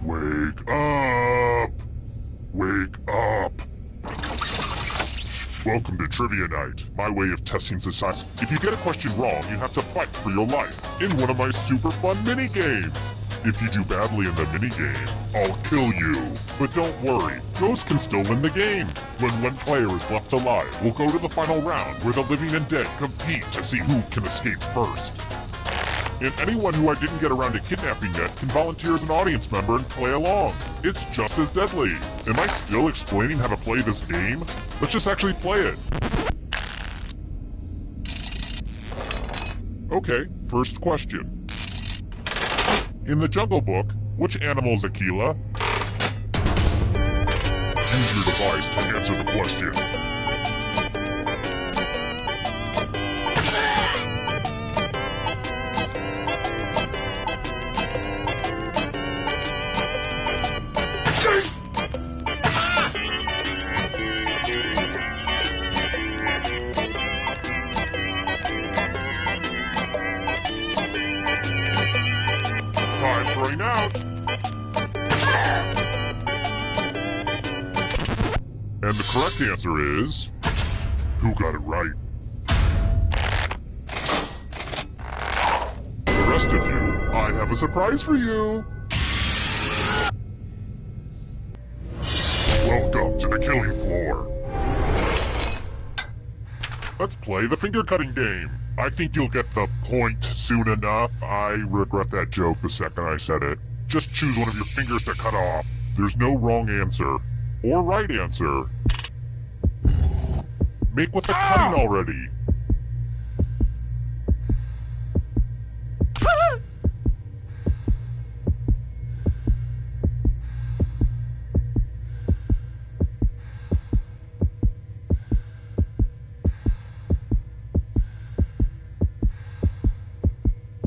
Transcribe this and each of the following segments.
Wake up! Wake up! Welcome to Trivia Night, my way of testing society. If you get a question wrong, you have to fight for your life in one of my super fun mini-games. If you do badly in the minigame, I'll kill you. But don't worry, ghosts can still win the game. When one player is left alive, we'll go to the final round where the living and dead compete to see who can escape first. And anyone who I didn't get around to kidnapping yet can volunteer as an audience member and play along. It's just as deadly. Am I still explaining how to play this game? Let's just actually play it. Okay, first question. In the Jungle Book, which animal is Aquila? Use your device to answer the question. Time's running out. And the correct answer is... who got it right? The rest of you, I have a surprise for you. Welcome to the killing floor. Let's play the finger-cutting game. I think you'll get the point soon enough. I regret that joke the second I said it. Just choose one of your fingers to cut off. There's no wrong answer. Or right answer. Make with the cutting already.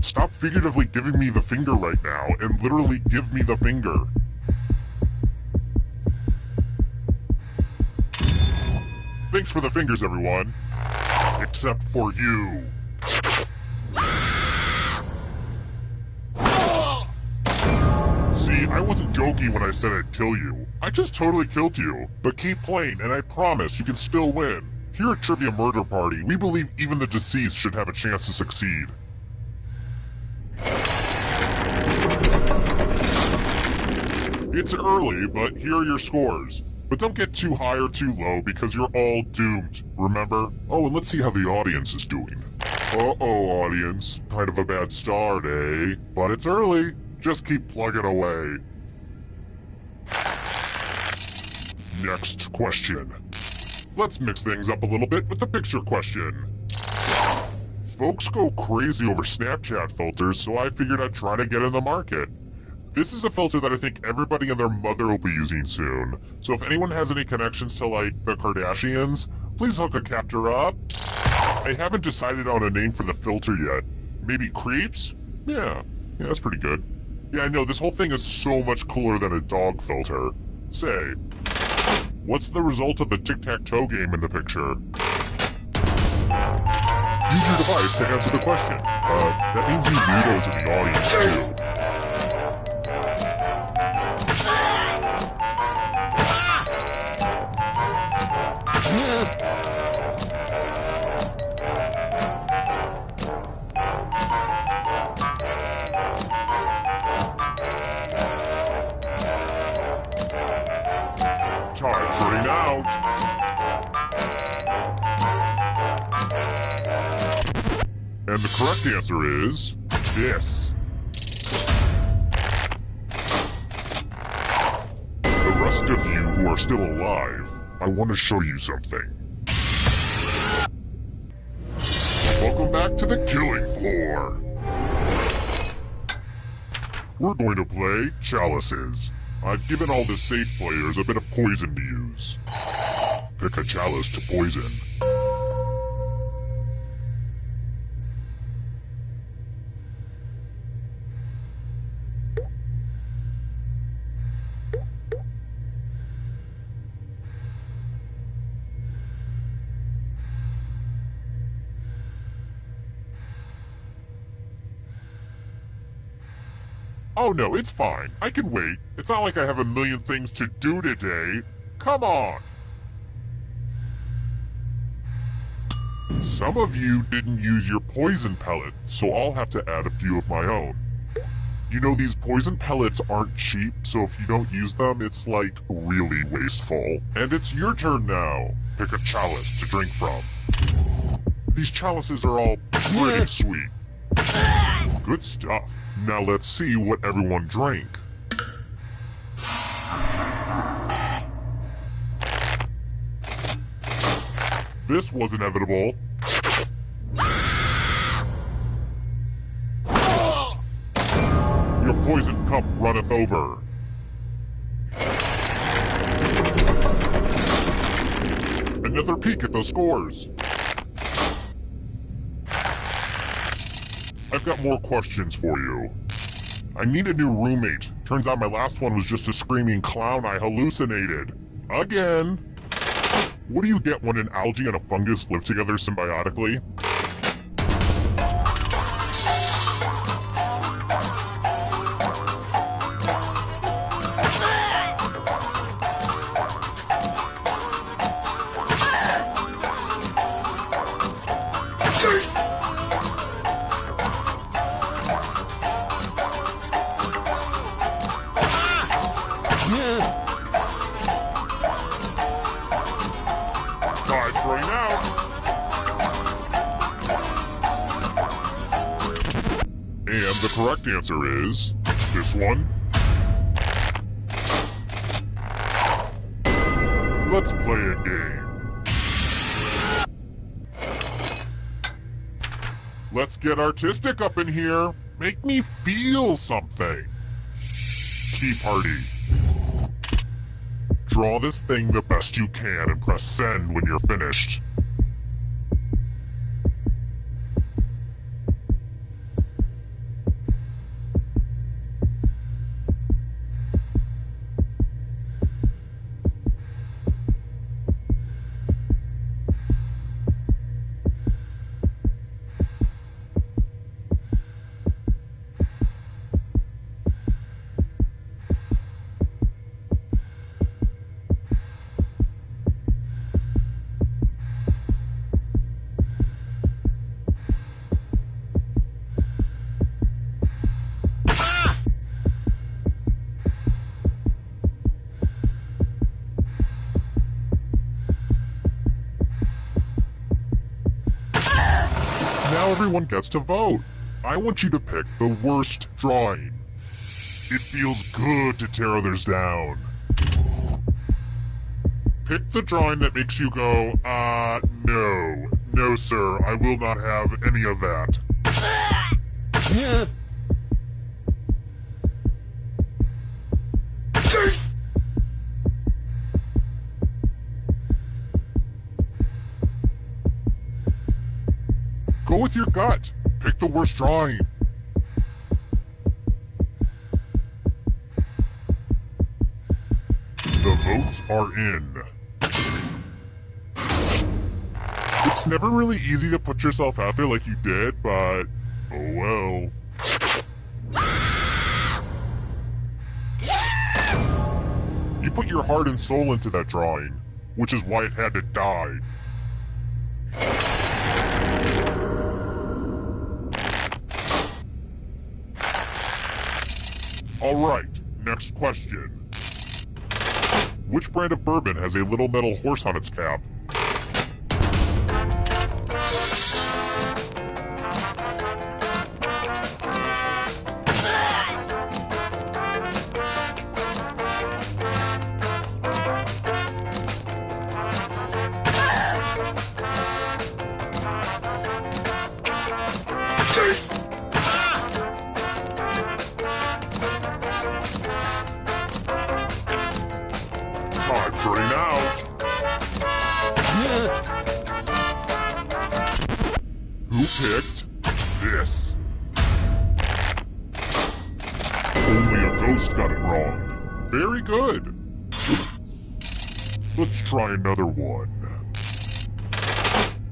Stop figuratively giving me the finger right now and literally give me the finger. Thanks for the fingers, everyone. Except for you. See, I wasn't joking when I said I'd kill you. I just totally killed you. But keep playing, and I promise you can still win. Here at Trivia Murder Party, we believe even the deceased should have a chance to succeed. It's early, but here are your scores. But don't get too high or too low because you're all doomed, remember? Oh, and let's see how the audience is doing. Uh-oh, audience. Kind of a bad start, eh? But it's early. Just keep plugging away. Next question. Let's mix things up a little bit with the picture question. Folks go crazy over Snapchat filters, so I figured I'd try to get in the market. This is a filter that I think everybody and their mother will be using soon. So if anyone has any connections to, like, the Kardashians, please hook a captor up. I haven't decided on a name for the filter yet. Maybe Creeps? Yeah, that's pretty good. Yeah, I know, this whole thing is so much cooler than a dog filter. Say, what's the result of the tic-tac-toe game in the picture? Use your device to answer the question. That means you weirdos in the audience, too. Time's running out. And the correct answer is this. The rest of you who are still alive, I want to show you something. Welcome back to the killing floor. We're going to play Chalices. I've given all the safe players a bit of poison to use. Pick a chalice to poison. Oh no, it's fine. I can wait. It's not like I have a million things to do today. Come on. Some of you didn't use your poison pellet, so I'll have to add a few of my own. You know, these poison pellets aren't cheap, so if you don't use them, it's like really wasteful. And it's your turn now. Pick a chalice to drink from. These chalices are all pretty sweet. Good stuff. Now let's see what everyone drank. This was inevitable. Your poison cup runneth over. Another peek at the scores. I've got more questions for you. I need a new roommate. Turns out my last one was just a screaming clown I hallucinated. Again. What do you get when an algae and a fungus live together symbiotically? Time's running out. And the correct answer is this one. Let's play a game. Let's get artistic up in here. Make me feel something. Key party. Draw this thing the best you can and press send when you're finished. Now everyone gets to vote. I want you to pick the worst drawing. It feels good to tear others down. Pick the drawing that makes you go, no. No, sir, I will not have any of that. Go with your gut. Pick the worst drawing. The votes are in. It's never really easy to put yourself out there like you did, but oh well. You put your heart and soul into that drawing, which is why it had to die. Alright, next question. Which brand of bourbon has a little metal horse on its cap? Time's running out. Who picked this? Only a ghost got it wrong. Very good. Let's try another one.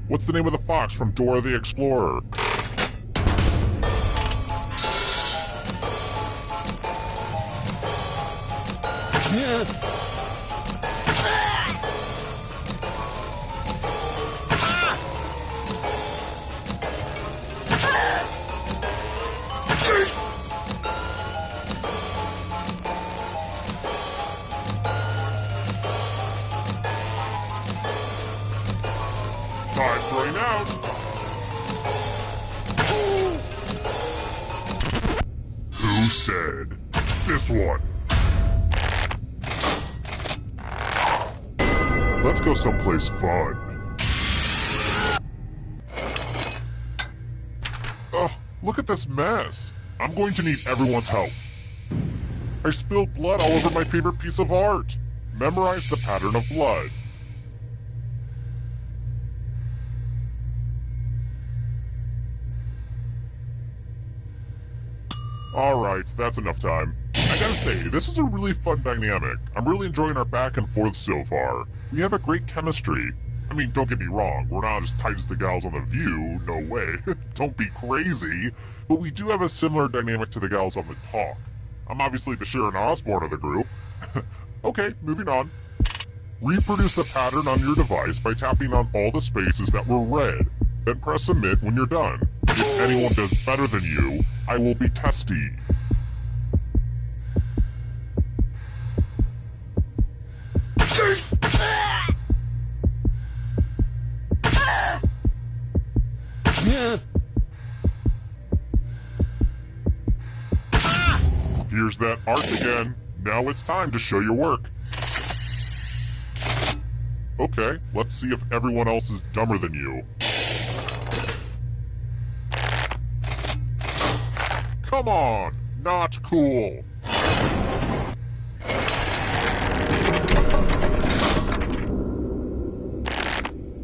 What's the name of the fox from Dora the Explorer? Time's running out. Who said this one? Let's go someplace fun. Ugh, look at this mess. I'm going to need everyone's help. I spilled blood all over my favorite piece of art. Memorize the pattern of blood. Alright, that's enough time. I gotta say, this is a really fun dynamic. I'm really enjoying our back and forth so far. We have a great chemistry. I mean, don't get me wrong, we're not as tight as the gals on The View, no way. Don't be crazy. But we do have a similar dynamic to the gals on The Talk. I'm obviously the Sharon Osbourne of the group. Okay, moving on. Reproduce the pattern on your device by tapping on all the spaces that were red. Then press submit when you're done. If anyone does better than you, I will be testy. Here's that art again. Now it's time to show your work. Okay, let's see if everyone else is dumber than you. Come on! Not cool!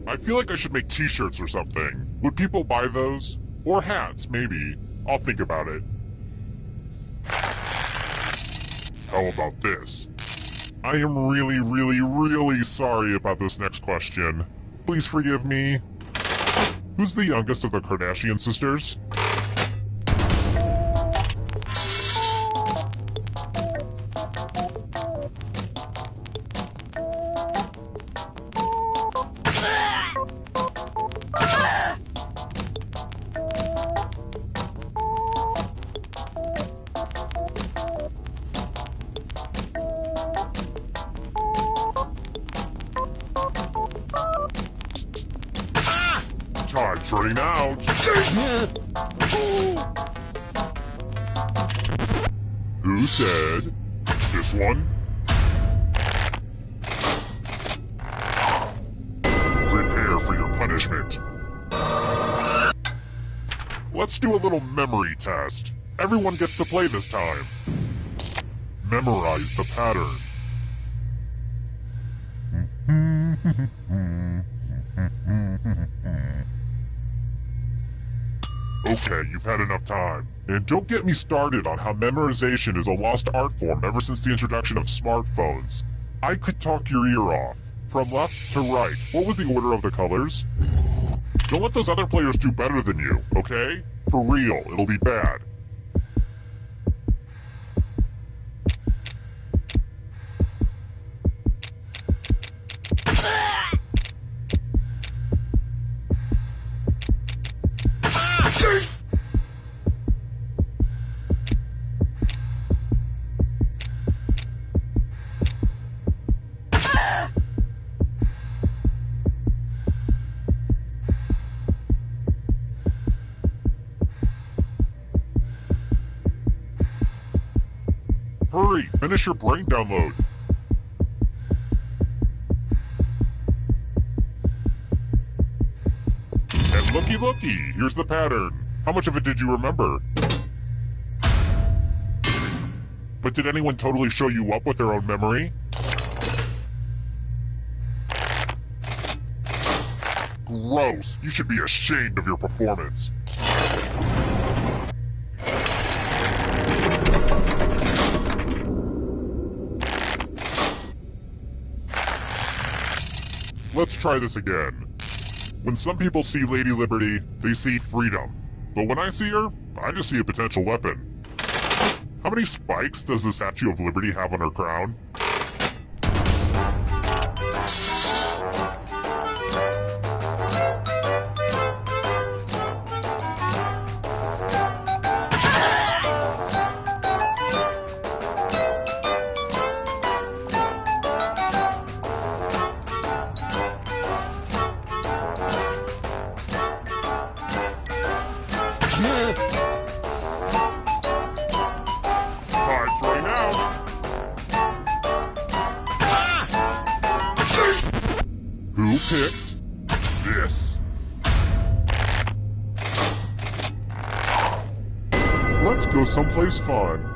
I feel like I should make t-shirts or something. Would people buy those? Or hats, maybe. I'll think about it. How about this? I am really sorry about this next question. Please forgive me. Who's the youngest of the Kardashian sisters? Time's running out. Who said this one? Prepare for your punishment. Let's do a little memory test. Everyone gets to play this time. Memorize the pattern. Okay, you've had enough time. And don't get me started on how memorization is a lost art form ever since the introduction of smartphones. I could talk your ear off. From left to right, what was the order of the colors? Don't let those other players do better than you, okay? For real, it'll be bad. Hurry, finish your brain download. And looky, here's the pattern. How much of it did you remember? But did anyone totally show you up with their own memory? Gross, you should be ashamed of your performance. Let's try this again. When some people see Lady Liberty, they see freedom. But when I see her, I just see a potential weapon. How many spikes does the Statue of Liberty have on her crown? picked this. Let's go someplace fun.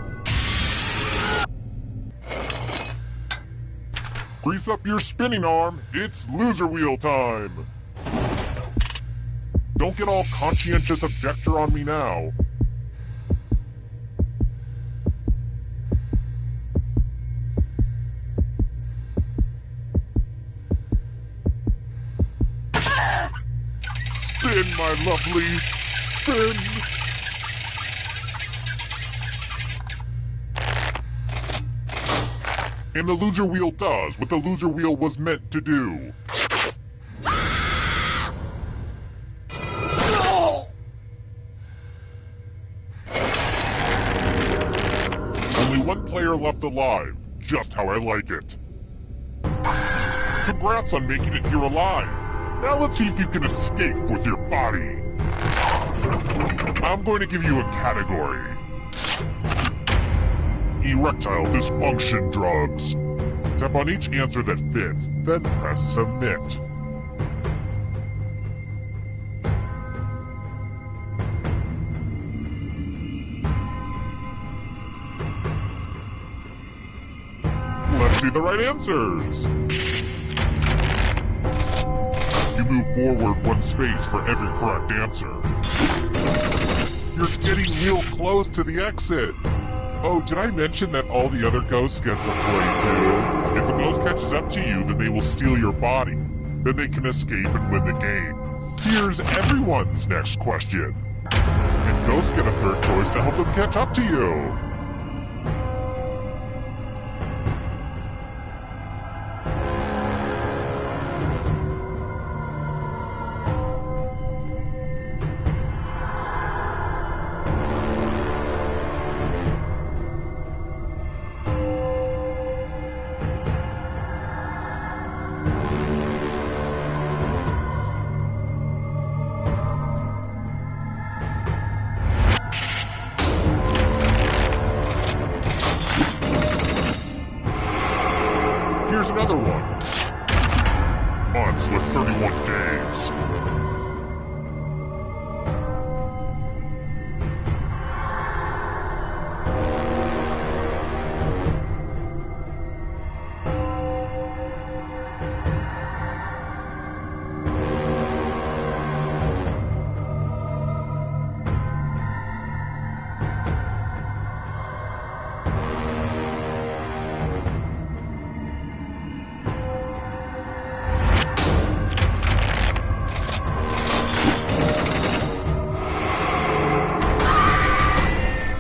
Grease up your spinning arm, it's loser wheel time. Don't get all conscientious objector on me now. Spin, my lovely, spin. And the loser wheel does what the loser wheel was meant to do. Only one player left alive, just how I like it. Congrats on making it here alive. Now let's see if you can escape with your body. I'm going to give you a category. Erectile dysfunction drugs. Tap on each answer that fits, then press submit. Let's see the right answers. You move forward one space for every correct answer. You're getting real close to the exit. Oh, did I mention that all the other ghosts get to play too? If a ghost catches up to you, then they will steal your body. Then they can escape and win the game. Here's everyone's next question. And ghosts get a third choice to help them catch up to you. Here's another one. Months with 31 days.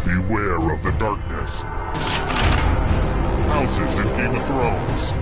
Beware of the darkness. Houses in Game of Thrones.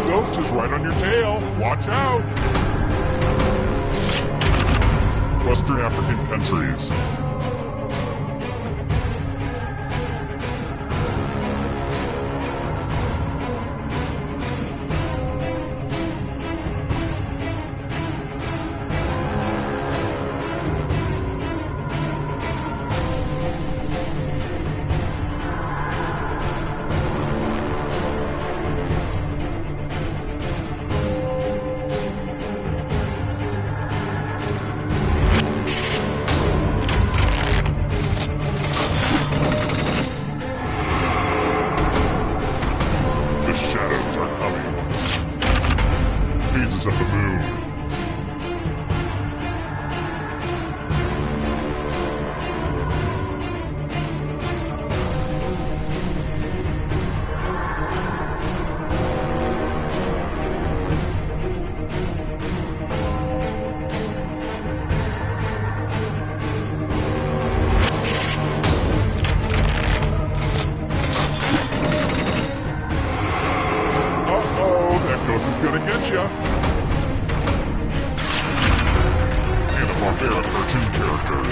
Ghost is right on your tail. Watch out! Western African countries.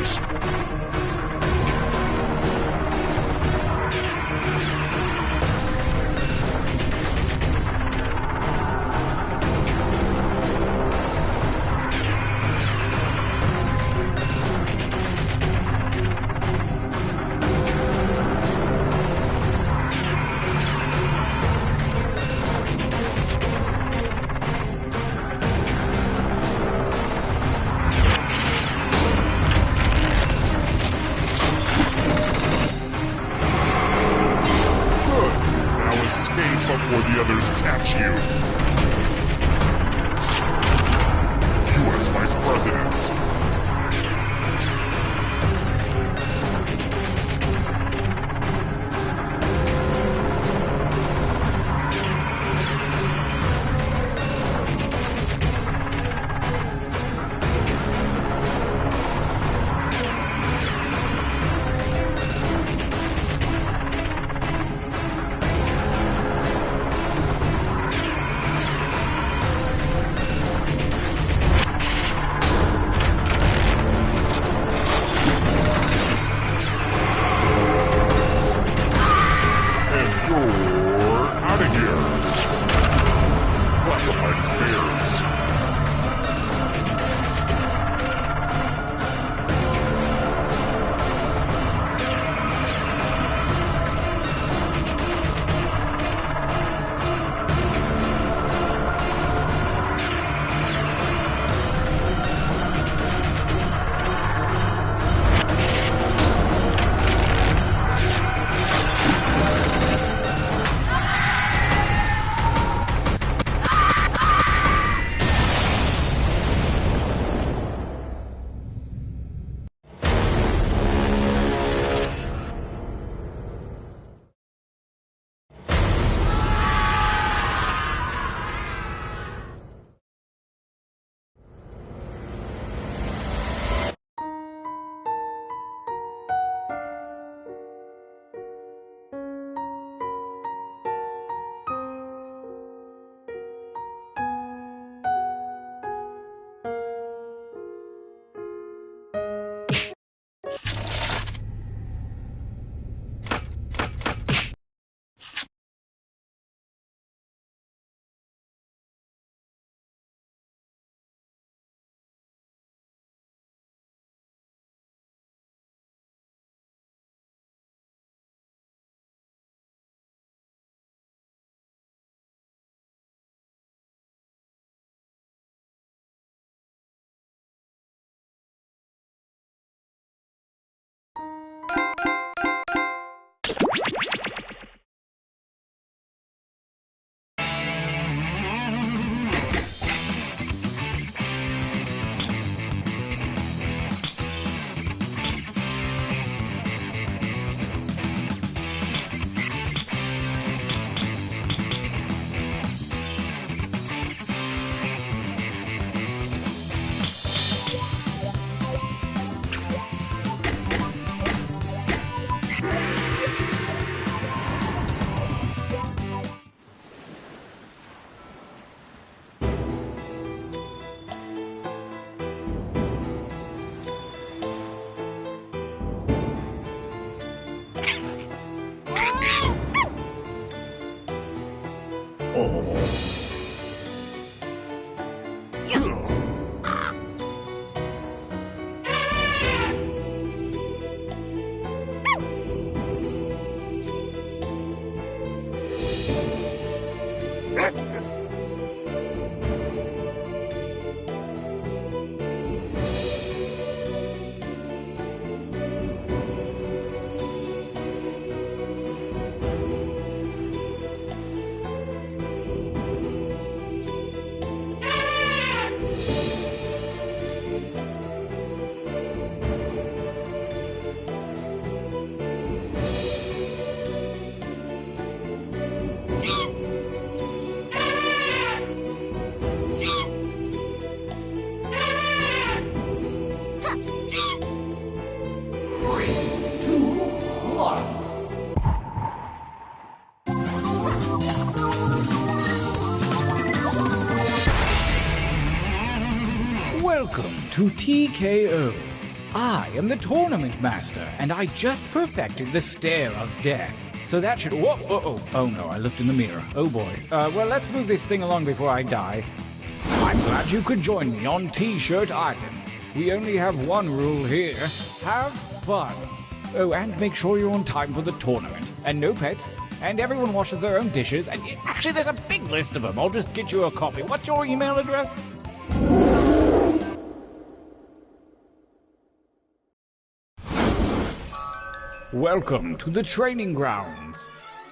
players. Before the others catch you. U.S. Vice Presidents. Welcome to TKO, I am the tournament master, and I just perfected the Stare of Death. So that should... Oh no, I looked in the mirror. Oh boy. Well, let's move this thing along before I die. I'm glad you could join me on T-Shirt Island. We only have one rule here. Have fun. Oh, and make sure you're on time for the tournament. And no pets. And everyone washes their own dishes. And actually, there's a big list of them. I'll just get you a copy. What's your email address? Welcome to the training grounds.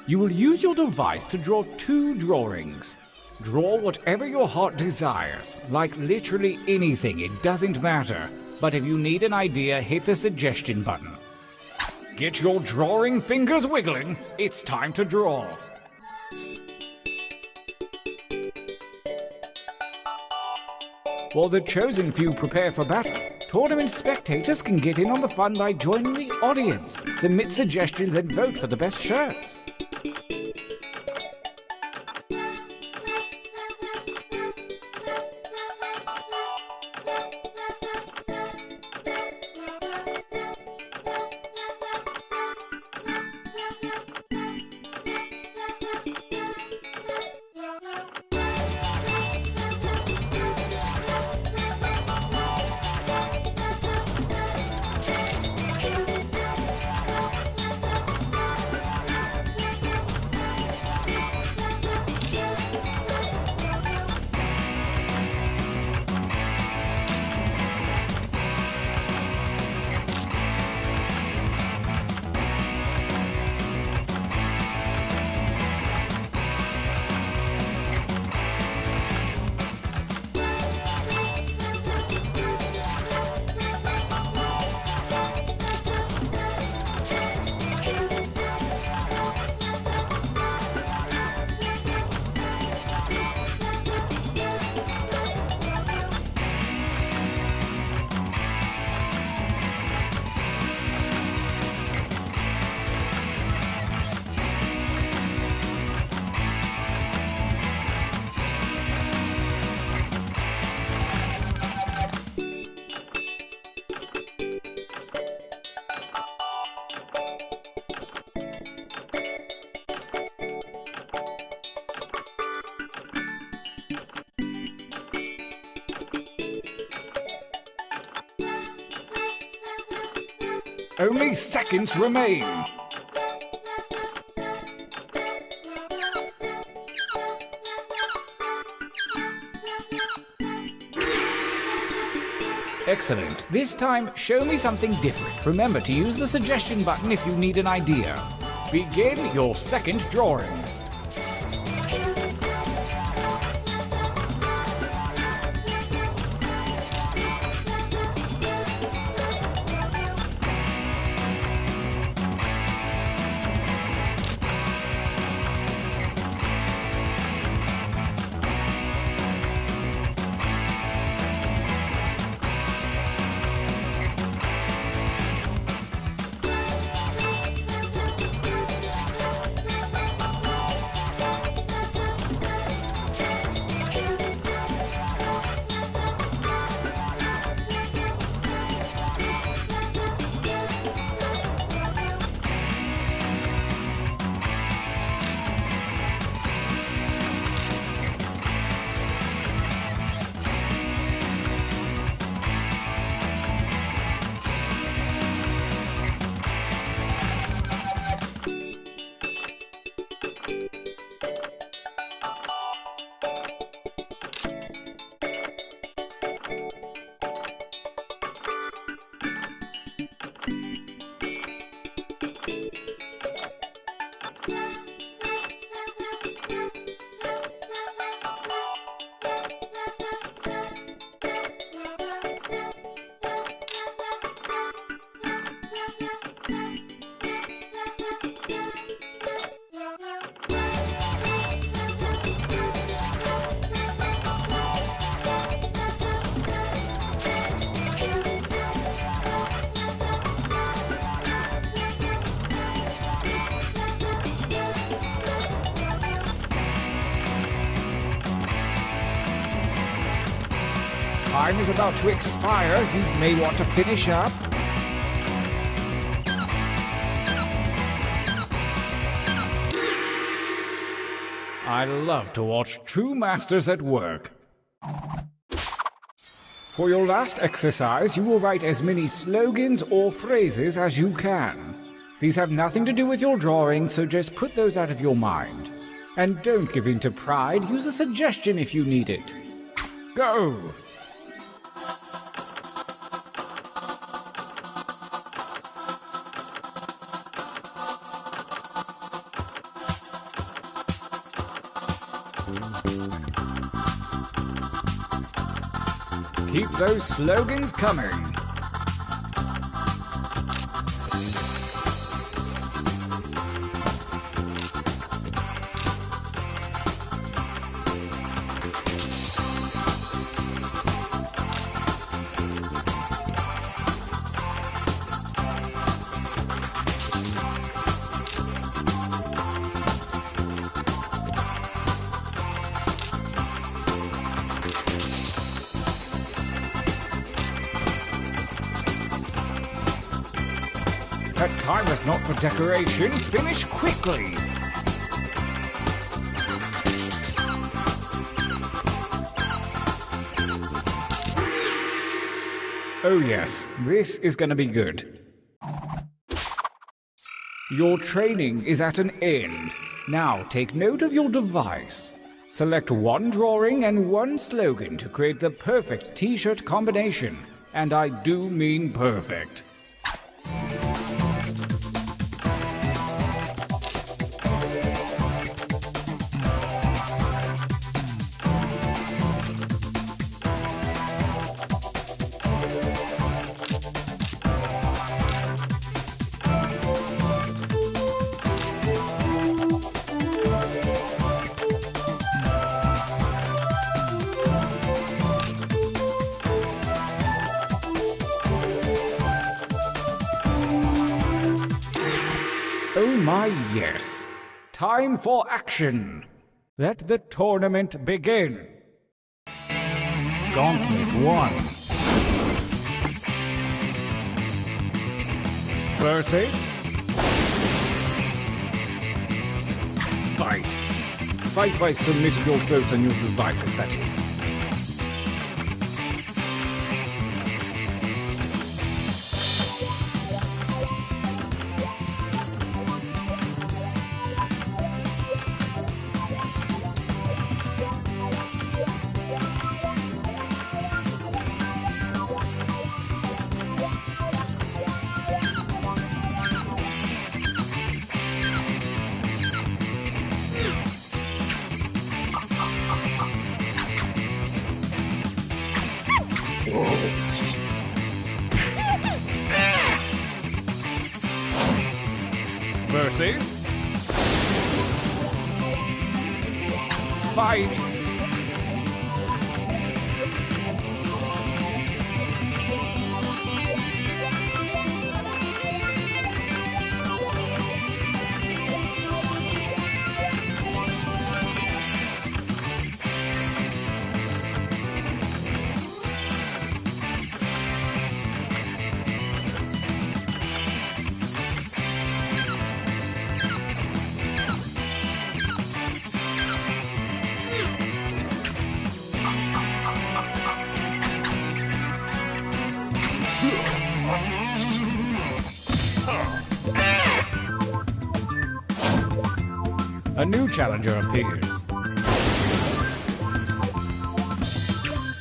You will use your device to draw 2 drawings. Draw whatever your heart desires, like literally anything, it doesn't matter. But if you need an idea, hit the suggestion button. Get your drawing fingers wiggling, it's time to draw. While the chosen few prepare for battle, tournament spectators can get in on the fun by joining the audience, submit suggestions and vote for the best shirts. Only seconds remain. Excellent. This time, show me something different. Remember to use the suggestion button if you need an idea. Begin your second drawings. Time is about to expire. You may want to finish up. I love to watch true masters at work. For your last exercise, you will write as many slogans or phrases as you can. These have nothing to do with your drawing, so just put those out of your mind. And don't give in to pride, use a suggestion if you need it. Go! Keep those slogans coming. That time is not for decoration. Finish quickly. Oh yes, this is gonna be good. Your training is at an end. Now take note of your device. Select one drawing and one slogan to create the perfect t-shirt combination. And I do mean perfect. Oh my yes. Time for action. Let the tournament begin. Gauntlet 1. Versus... Fight. Fight by submitting your votes on your devices, that is. Versus... Fight! A new challenger appears.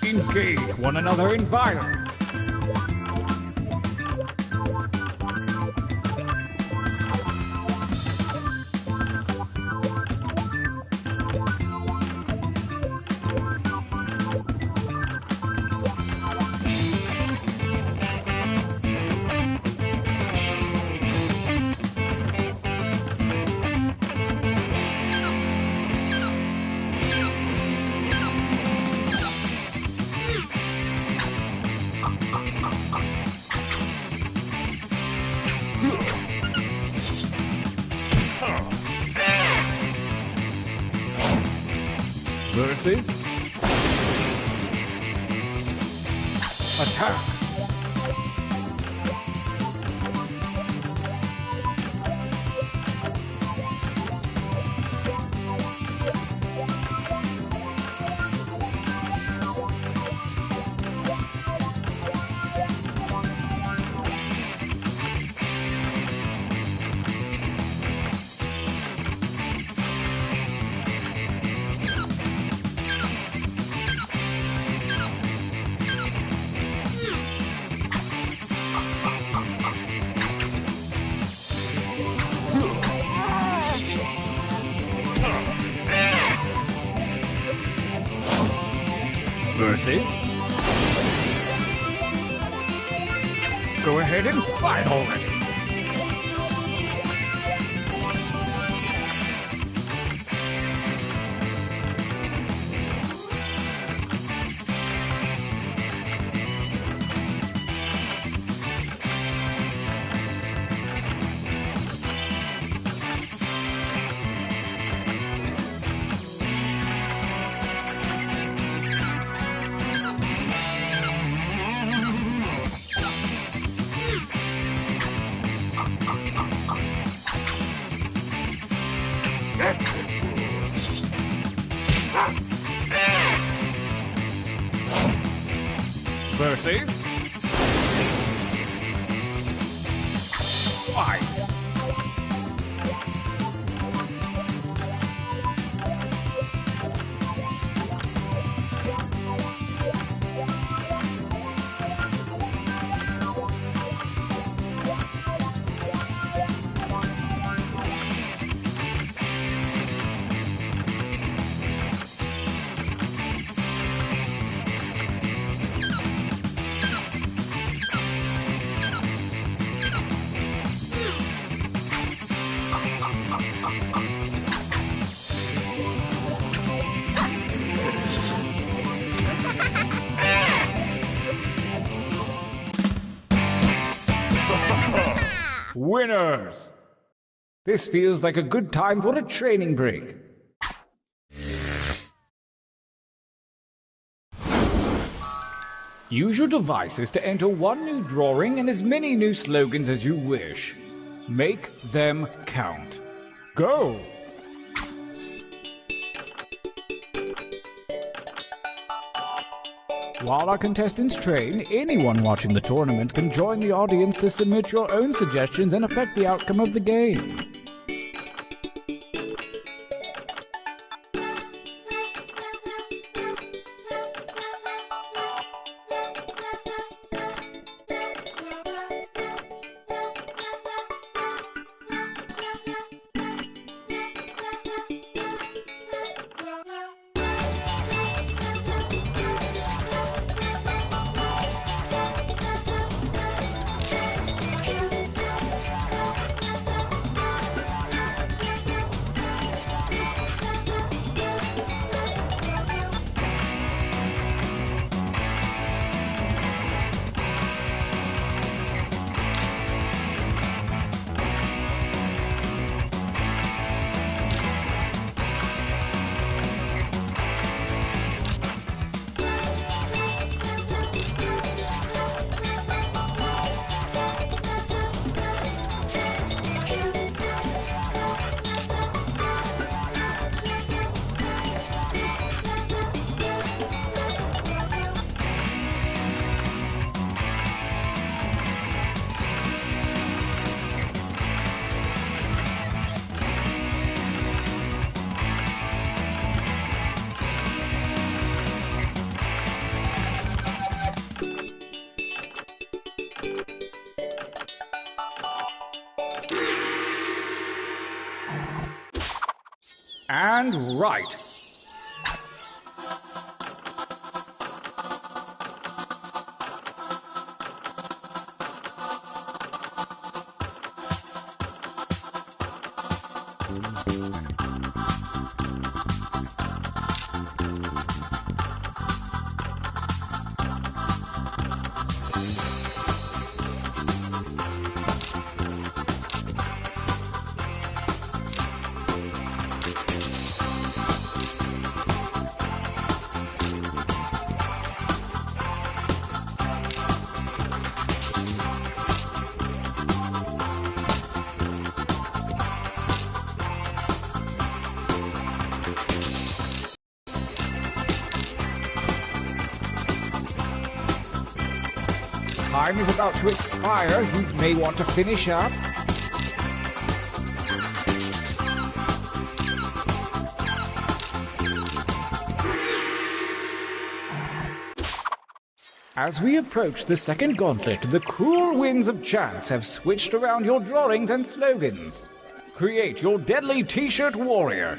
Engage one another in violence. Versus... Attack! Versus... Go ahead and fight already! Versus... Fight! Winners! This feels like a good time for a training break. Use your devices to enter one new drawing and as many new slogans as you wish. Make them count. Go! While our contestants train, anyone watching the tournament can join the audience to submit your own suggestions and affect the outcome of the game. And right. Time is about to expire. You may want to finish up. As we approach the second gauntlet, the cruel winds of chance have switched around your drawings and slogans. Create your deadly t-shirt warrior.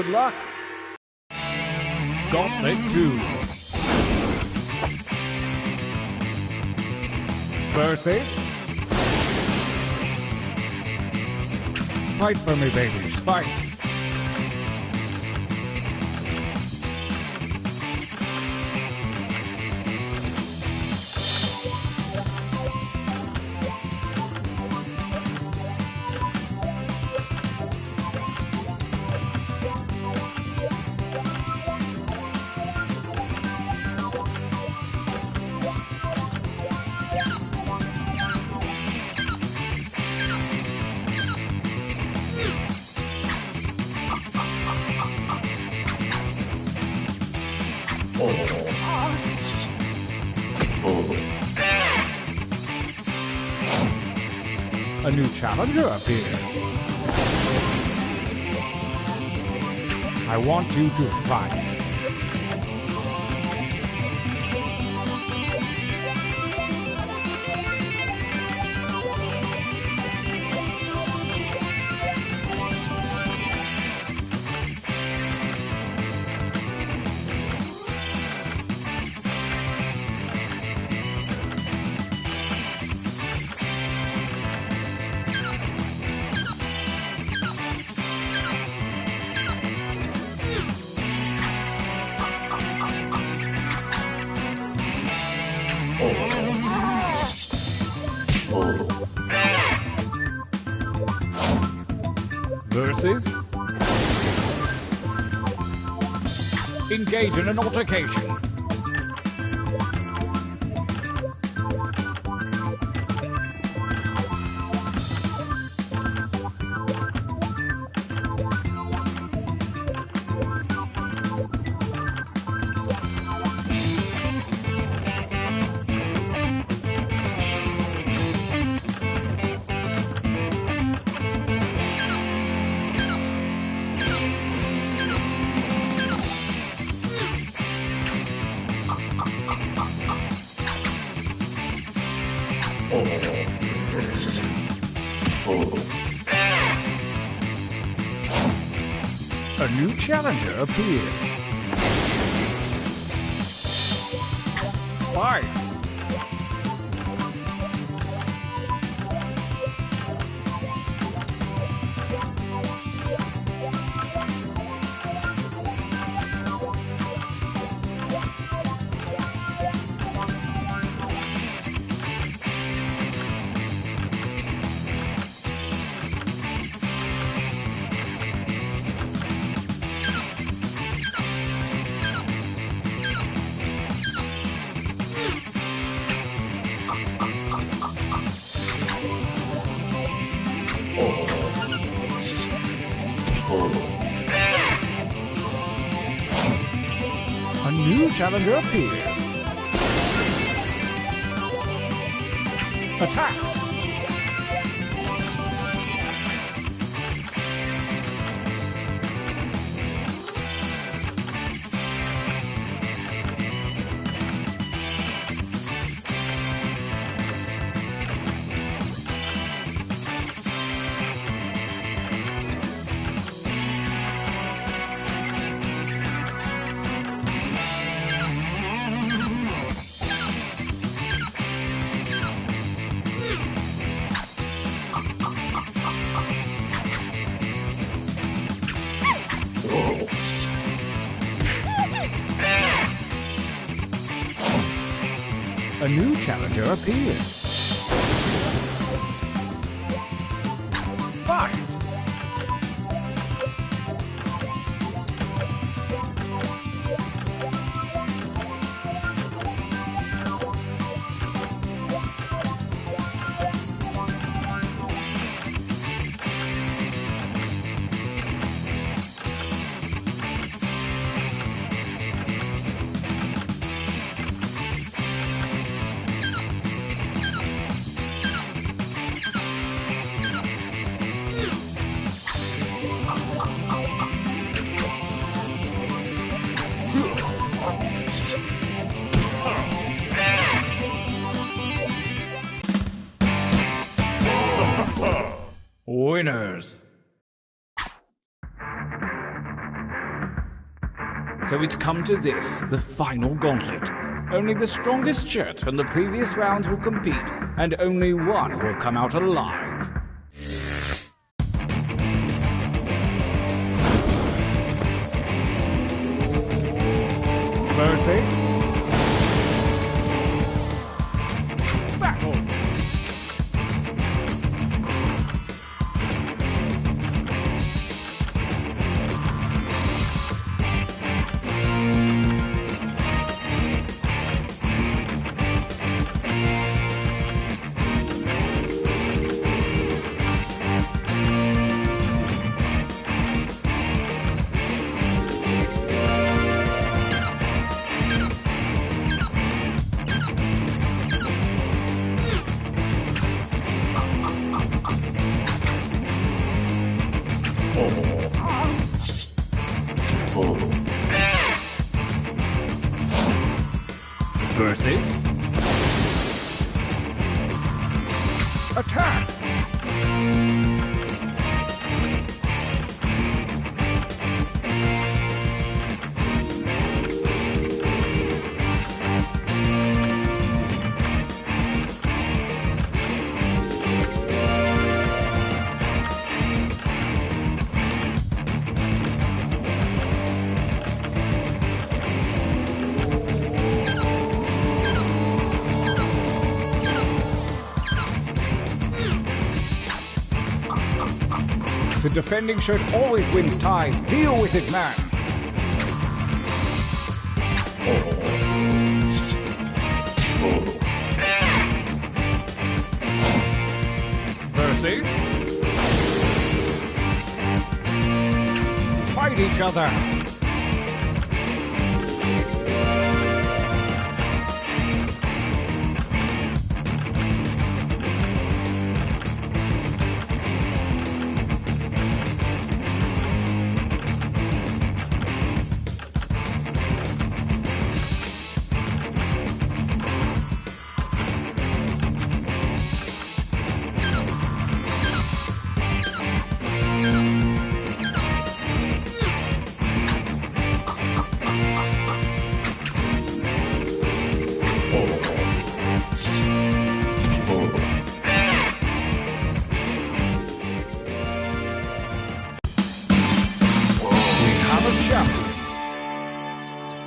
Good luck. Gauntlet 2. Versus... Fight for me, babies. Fight. A new challenger appears. I want you to fight. Versus... Engage in an altercation. A new challenger appears. Fight! A new challenger appears. Attack! A new challenger appears. Fight! Winners. So it's come to this, the final gauntlet. Only the strongest shirts from the previous rounds will compete, and only one will come out alive. Versus... battle! Versus... attack! The defending shirt always wins ties. Deal with it, man. Versus... fight each other.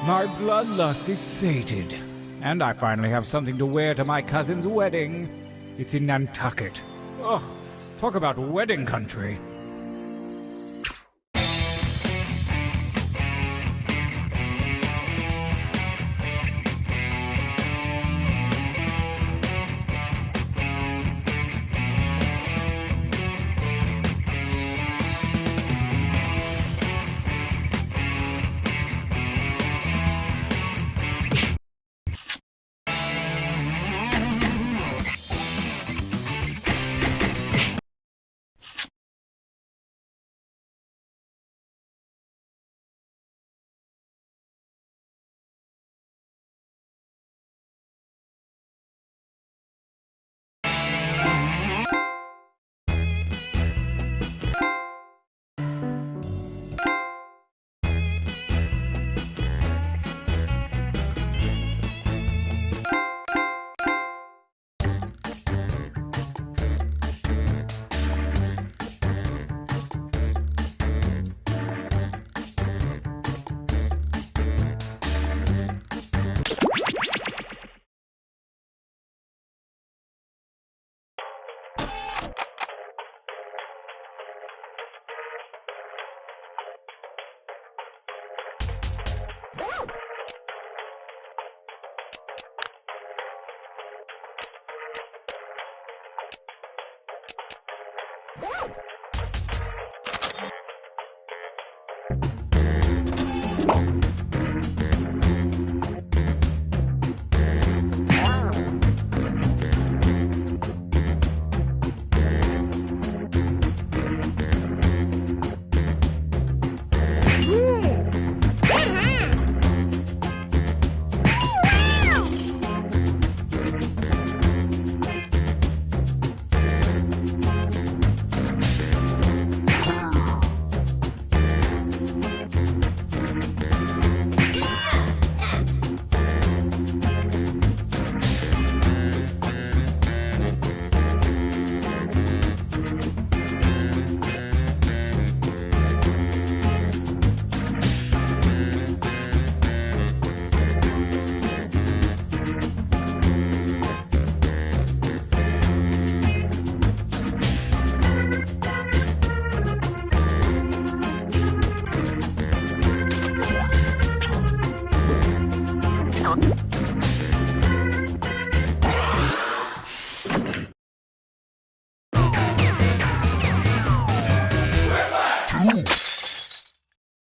My bloodlust is sated, and I finally have something to wear to my cousin's wedding. It's in Nantucket. Oh, talk about wedding country.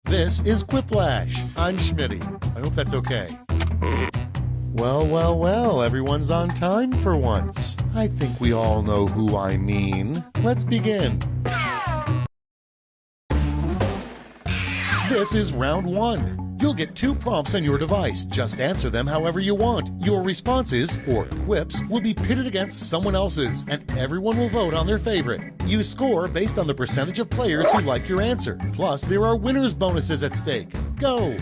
This is Quiplash. I'm Schmitty. I hope that's okay. Well, everyone's on time for once. I think we all know who I mean. Let's begin. This is round 1. You'll get 2 prompts on your device. Just answer them however you want. Your responses, or quips, will be pitted against someone else's, and everyone will vote on their favorite. You score based on the percentage of players who like your answer. Plus, there are winners' bonuses at stake. Go!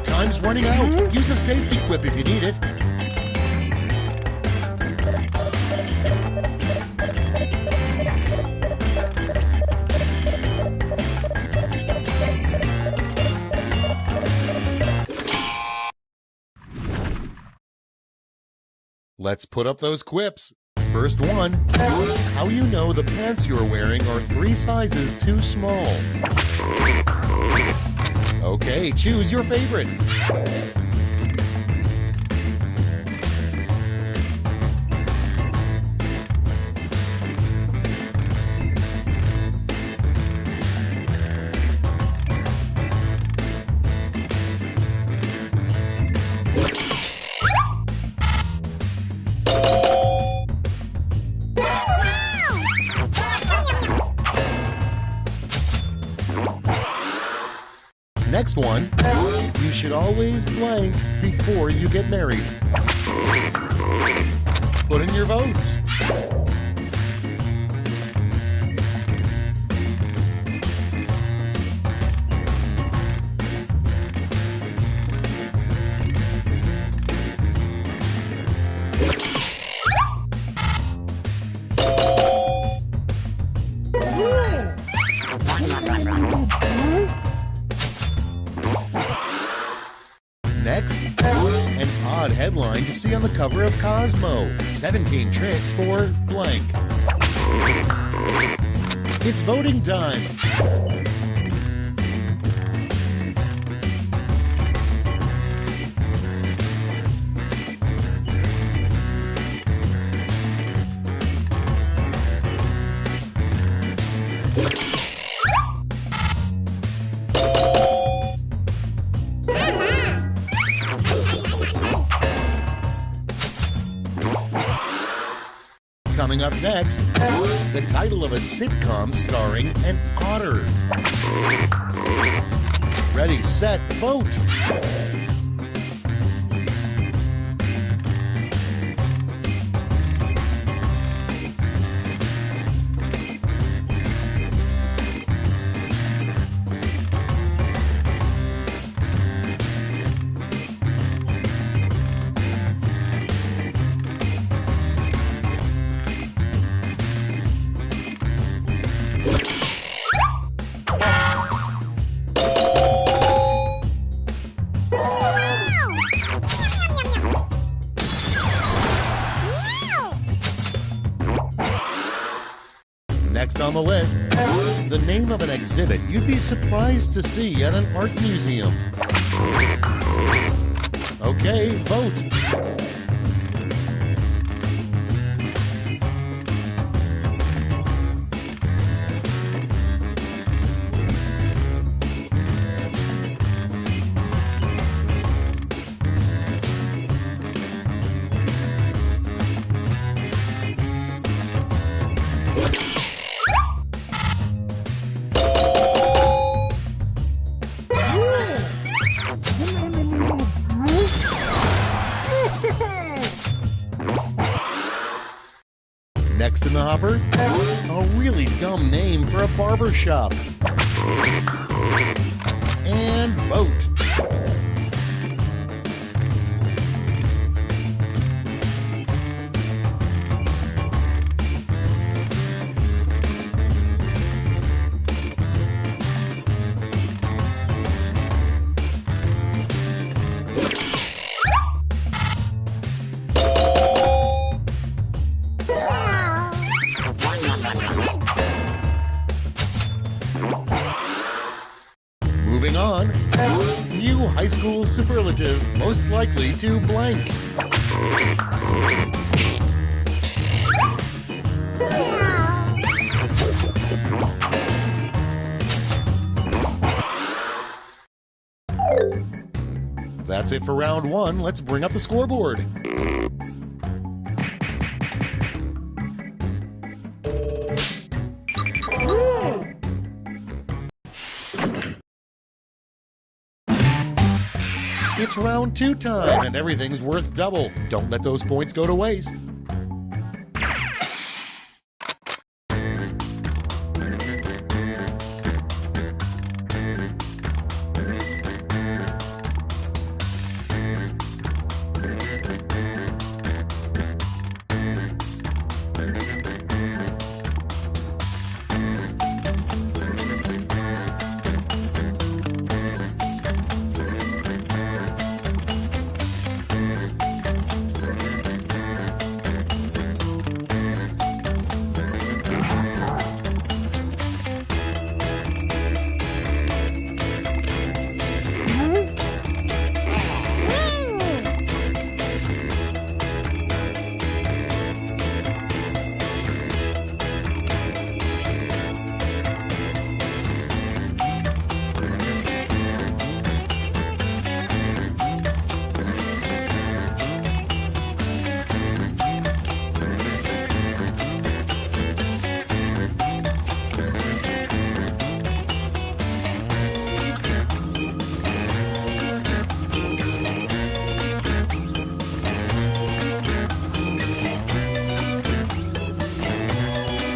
Time's running out. Use a safety quip if you need it. Let's put up those quips. First one, how you know the pants you're wearing are 3 sizes too small. Okay, choose your favorite. Next one, you should always blank before you get married. Put in your votes. Next, an odd headline to see on the cover of Cosmo. 17 tricks for blank. It's voting time. Coming up next, the title of a sitcom starring an otter. Ready, set, vote! Next on the list, the name of an exhibit you'd be surprised to see at an art museum. Okay, vote. Next in the hopper, a really dumb name for a barber shop. And vote. Moving on, new high school superlative most likely to blank. That's it for round one. Let's bring up the scoreboard. It's round two time, and everything's worth double. Don't let those points go to waste.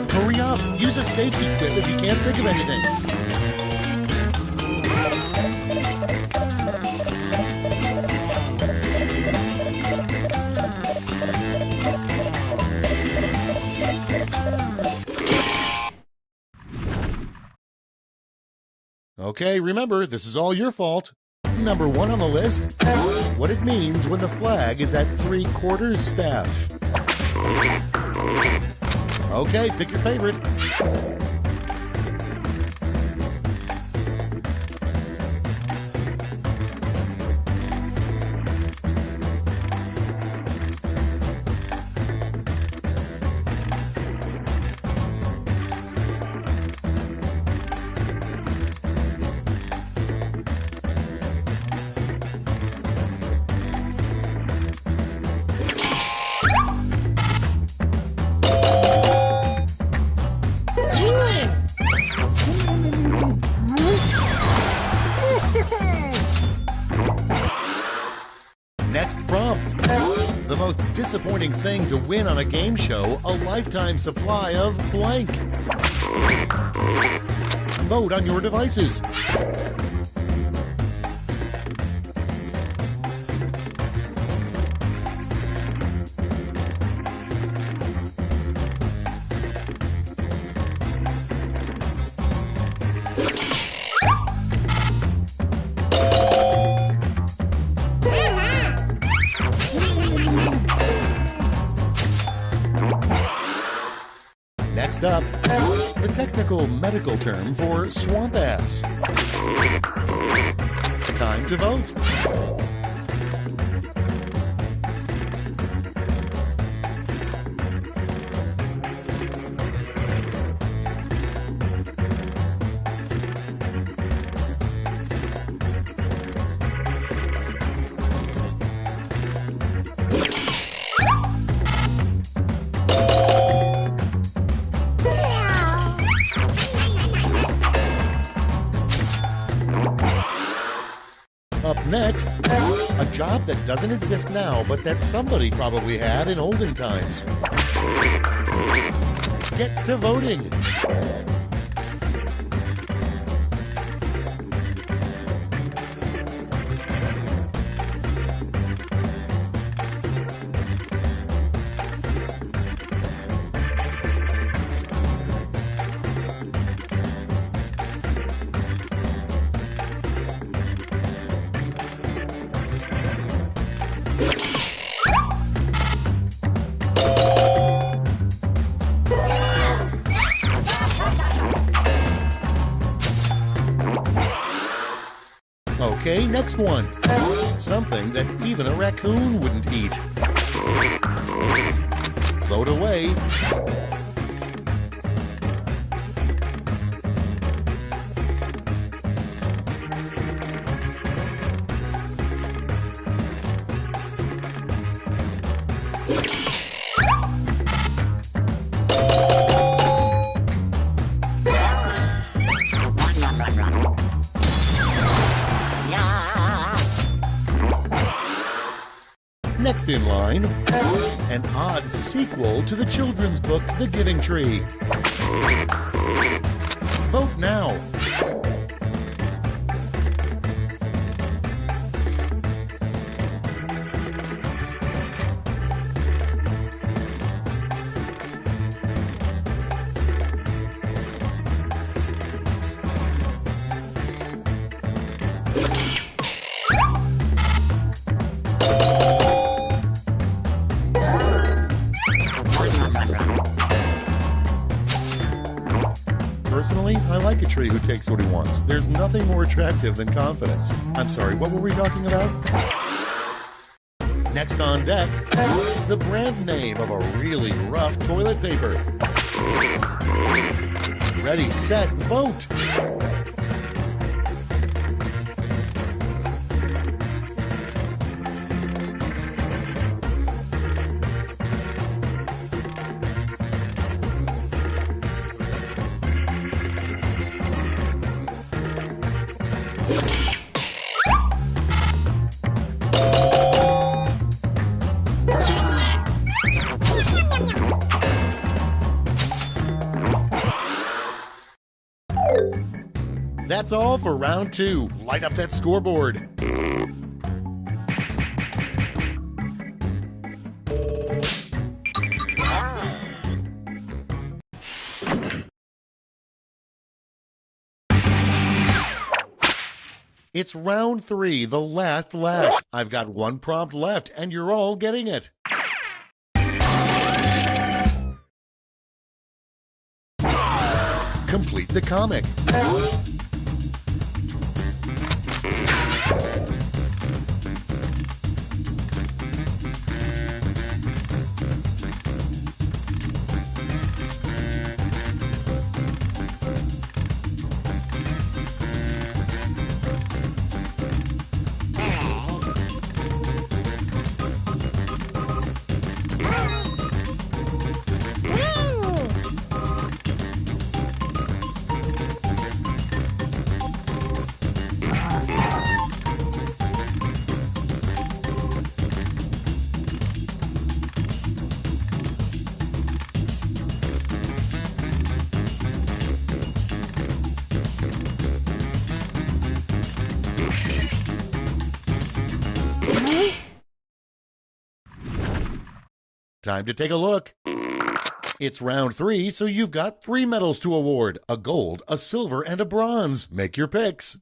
Hurry up! Use a safety quip if you can't think of anything. Okay, remember, this is all your fault. Number one on the list, what it means when the flag is at 3/4 staff. Okay, pick your favorite. Next prompt. The most disappointing thing to win on a game show, a lifetime supply of blank. Vote on your devices. Next up, the technical medical term for swamp ass. Time to vote. Up next, a job that doesn't exist now, but that somebody probably had in olden times. Get to voting. Okay, next one. Something that even a raccoon wouldn't eat. Vote away. Next in line, an odd sequel to the children's book, The Giving Tree. Vote now. Personally, I like a tree who takes what he wants. There's nothing more attractive than confidence. I'm sorry, what were we talking about? Next on deck, the brand name of a really rough toilet paper. Ready, set, vote! That's all for round 2. Light up that scoreboard. It's round 3, the last lash. I've got one prompt left, and you're all getting it. Complete the comic. Time to take a look. It's round 3, so you've got 3 medals to award. A gold, a silver, and a bronze. Make your picks.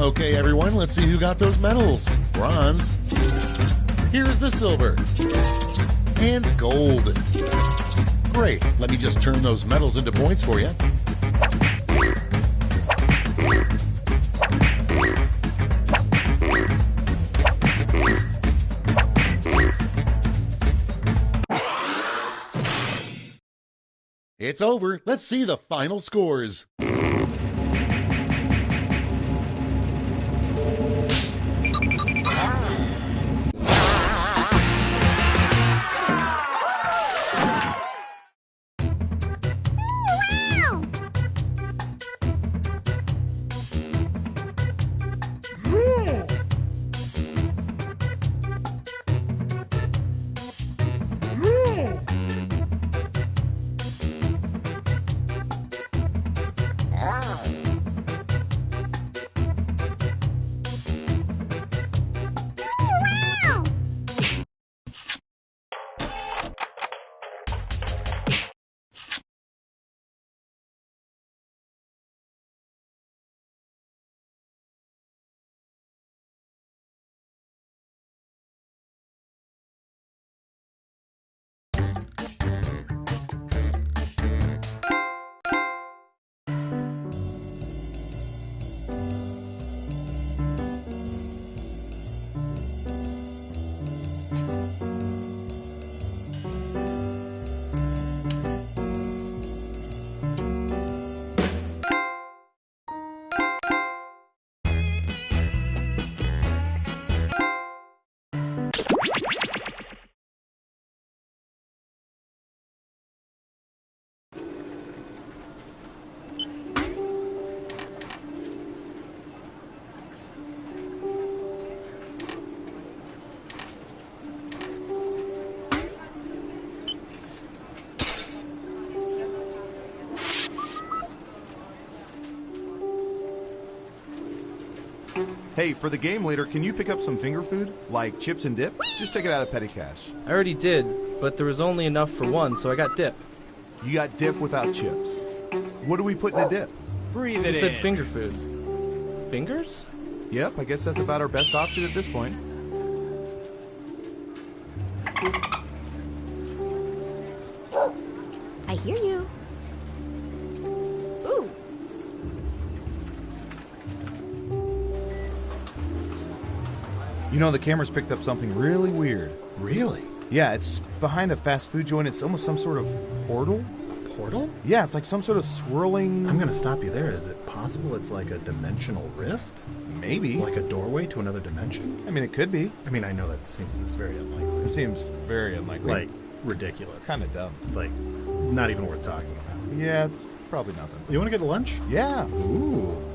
Okay, everyone, let's see who got those medals. Bronze. Here's the silver. And gold. Great. Let me just turn those medals into points for you. It's over. Let's see the final scores. Hey, for the game later, can you pick up some finger food? Like chips and dip? Just take it out of petty cash. I already did, but there was only enough for one, so I got dip. You got dip without chips. What do we put in a dip? Breathe It it said in. finger food. Fingers? Yep, I guess that's about our best option at this point. I hear you. Ooh. You know, the camera's picked up something really weird. Really? Yeah, it's behind a fast food joint. It's almost some sort of portal. Portal? Yeah, it's like some sort of swirling... I'm gonna stop you there. Is it possible it's like a dimensional rift? Maybe. Like a doorway to another dimension? I mean, it could be. I mean, I know it's very unlikely. It seems very unlikely. Like, ridiculous. kind of dumb. Like, not even worth talking about. Yeah, it's probably nothing. You want to get lunch? Yeah. Ooh.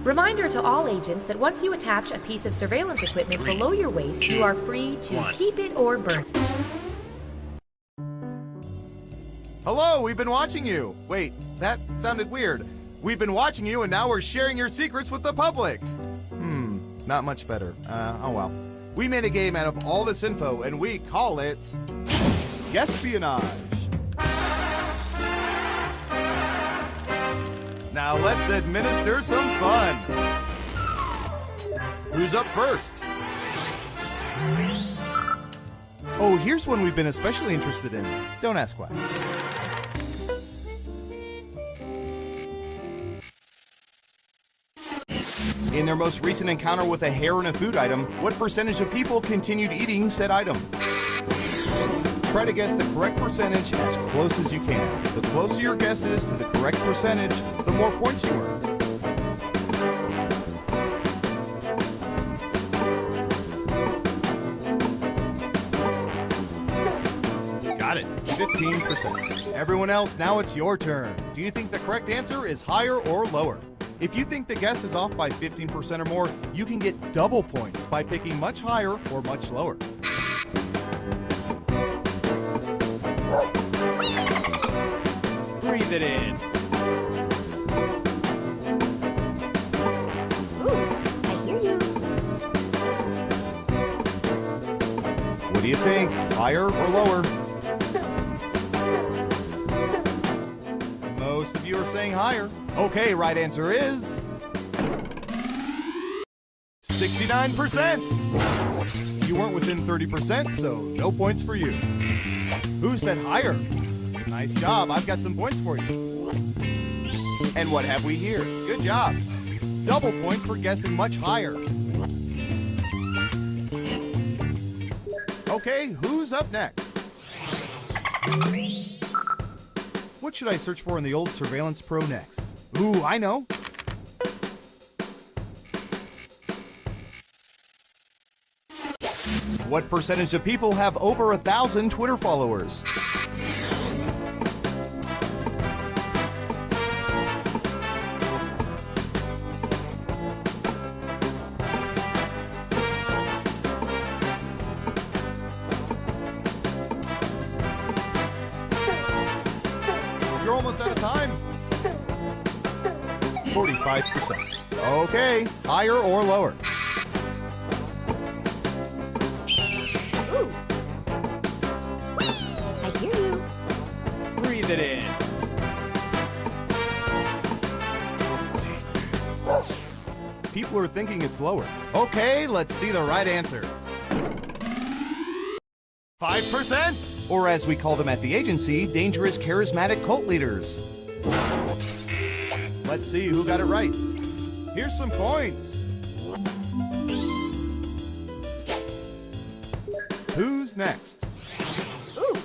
Reminder to all agents that once you attach a piece of surveillance equipment below your waist, you are free to keep it or burn it. Hello, we've been watching you. Wait, that sounded weird. We've been watching you, and now we're sharing your secrets with the public. Not much better. Oh well. We made a game out of all this info, and we call it... Espionage. Now let's administer some fun. Who's up first? Oh, here's one we've been especially interested in. Don't ask why. In their most recent encounter with a hair in a food item, what percentage of people continued eating said item? Try to guess the correct percentage as close as you can. The closer your guess is to the correct percentage, the more points you earn. Got it. 15%. Everyone else, now it's your turn. Do you think the correct answer is higher or lower? If you think the guess is off by 15% or more, you can get double points by picking much higher or much lower. Breathe it in. Ooh. I hear you. do you think? Higher or lower? Most of you are saying higher. Okay, right answer is 69%. You weren't within 30%, so no points for you. Who said higher? Nice job. I've got some points for you. And what have we here? Good job. Double points for guessing much higher. Okay, who's up next? What should I search for in the old Surveillance Pro next? Ooh, I know. What percentage of people have over 1,000 Twitter followers? You're almost out of time. 45%. Okay, higher or lower? Ooh. I hear you. Breathe it in. People are thinking it's lower. Okay, let's see the right answer. 5%! Or as we call them at the agency, dangerous charismatic cult leaders. Let's see who got it right. Here's some points. Who's next? Ooh.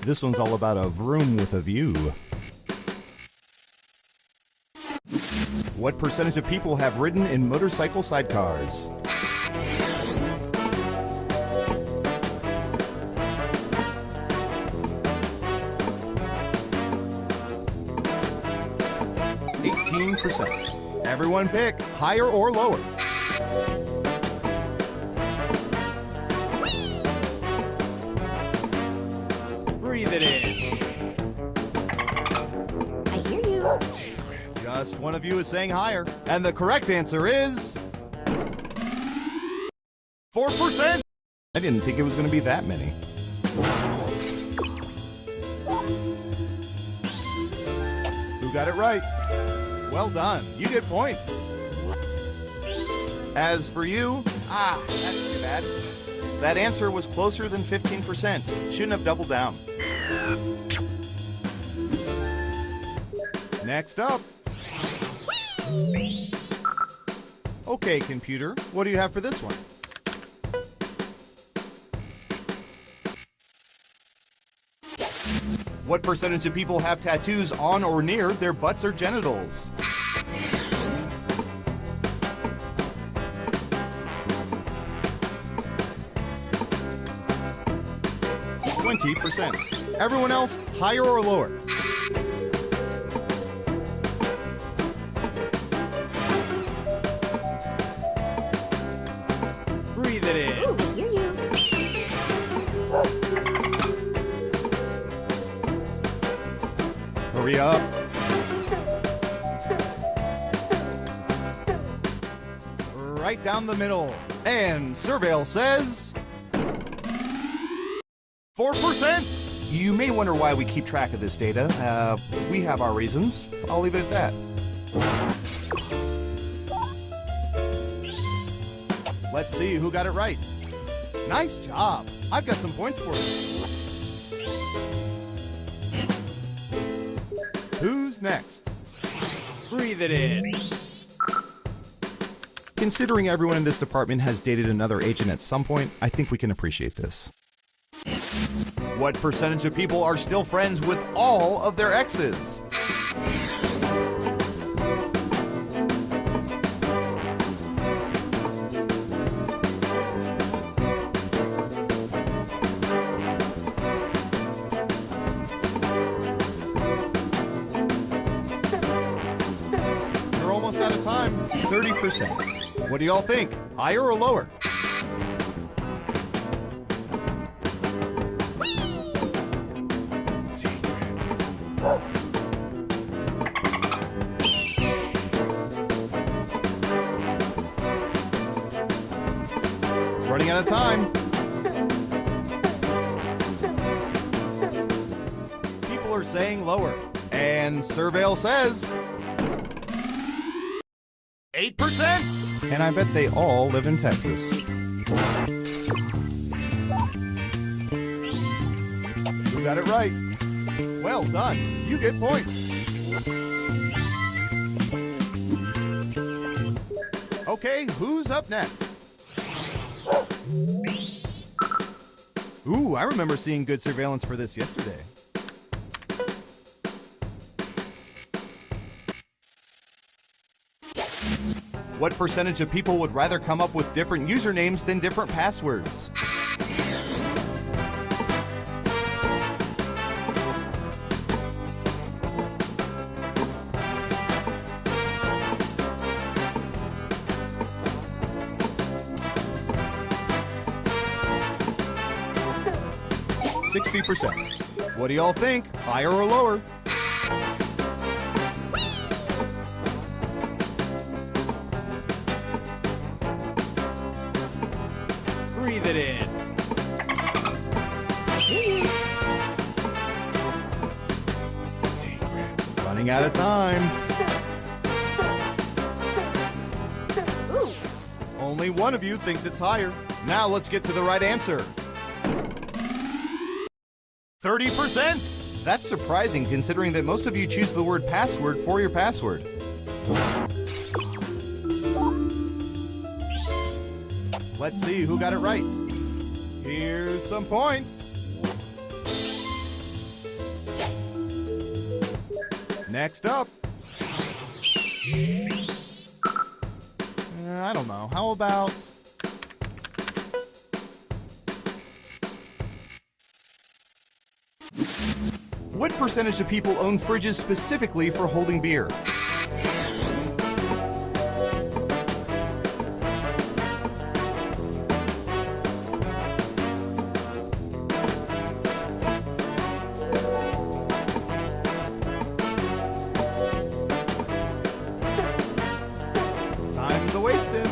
This one's all about a vroom with a view. What percentage of people have ridden in motorcycle sidecars? %. Everyone pick higher or lower. Breathe it in. I hear you. Just one of you is saying higher. And the correct answer is 4%. I didn't think it was going to be that many. Who got it right? Well done. You get points. As for you, that's too bad. That answer was closer than 15%. Shouldn't have doubled down. Next up. Okay, computer, what do you have for this one? What percentage of people have tattoos on or near their butts or genitals? %. Everyone else, higher or lower? Breathe it in. Ooh, I hear you. Hurry up. Right down the middle. And Surveil says 4%. You may wonder why we keep track of this data. We have our reasons. I'll leave it at that. Let's see who got it right. Nice job. I've got some points for you. Who's next? Breathe it in. Considering everyone in this department has dated another agent at some point, I think we can appreciate this. What percentage of people are still friends with all of their exes? You're almost out of time. 30%. What do y'all think? Higher or lower? Running out of time. People are saying lower. And Surveil says 8%. And I bet they all live in Texas. Who got it right? Well done. You get points. Okay, who's up next? Ooh, I remember seeing good surveillance for this yesterday. What percentage of people would rather come up with different usernames than different passwords? %. What do y'all think? Higher or lower? Breathe it in. Secrets. Running out of time. Ooh. Only one of you thinks it's higher. Now let's get to the right answer. 30%! That's surprising considering that most of you choose the word password for your password. Let's see who got it right. Here's some points. Next up. I don't know. How about... What percentage of people own fridges specifically for holding beer? Time's a-wasting.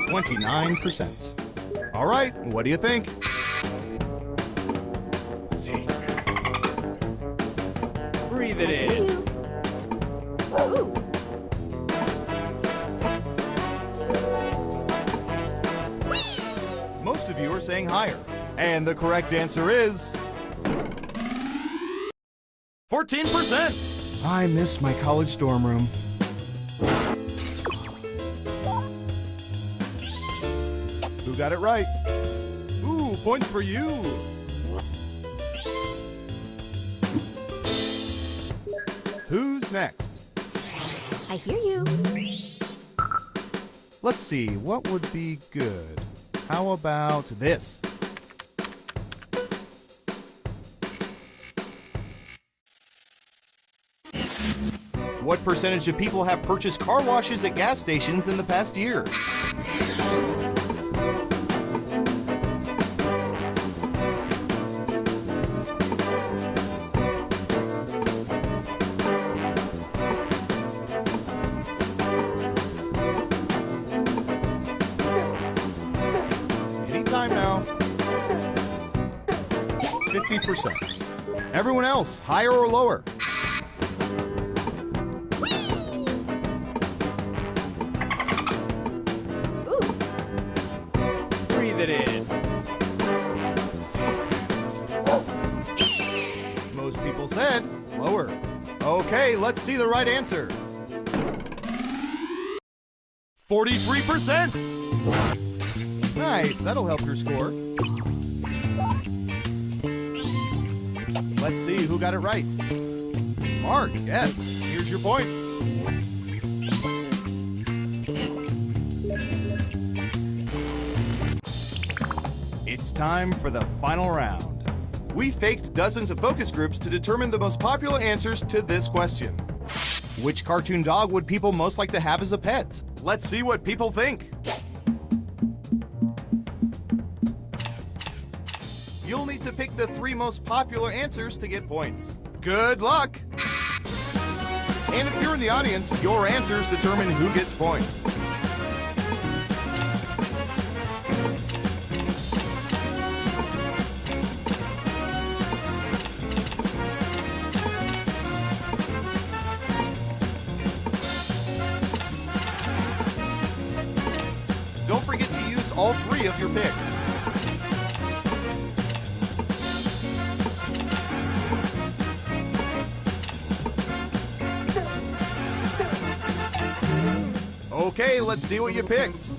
29%. All right, what do you think? Breathe it in. Ooh. Most of you are saying higher. And the correct answer is 14%. I miss my college dorm room. Who got it right? Ooh, points for you. Who's next? I hear you. Let's see, what would be good? How about this? What percentage of people have purchased car washes at gas stations in the past year? Anytime now. 50%. Everyone else, higher or lower? Breathe it in. Most people said lower. Okay, let's see the right answer. 43%. Nice, that'll help your score. Let's see who got it right. Smart, yes. Here's your points. It's time for the final round. We faked dozens of focus groups to determine the most popular answers to this question. Which cartoon dog would people most like to have as a pet? Let's see what people think. You'll need to pick the 3 most popular answers to get points. Good luck! And if you're in the audience, your answers determine who gets points. of your picks. Okay, let's see what you picked.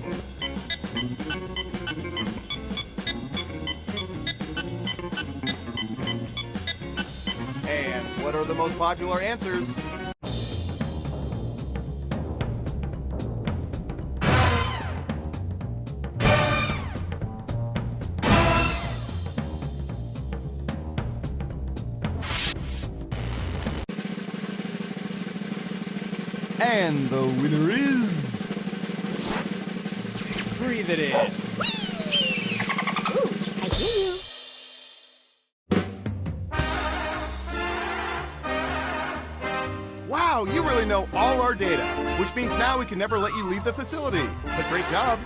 And what are the most popular answers? And the winner is... Breathe it in. Ooh, I hear you. Wow, you really know all our data, which means now we can never let you leave the facility. But great job.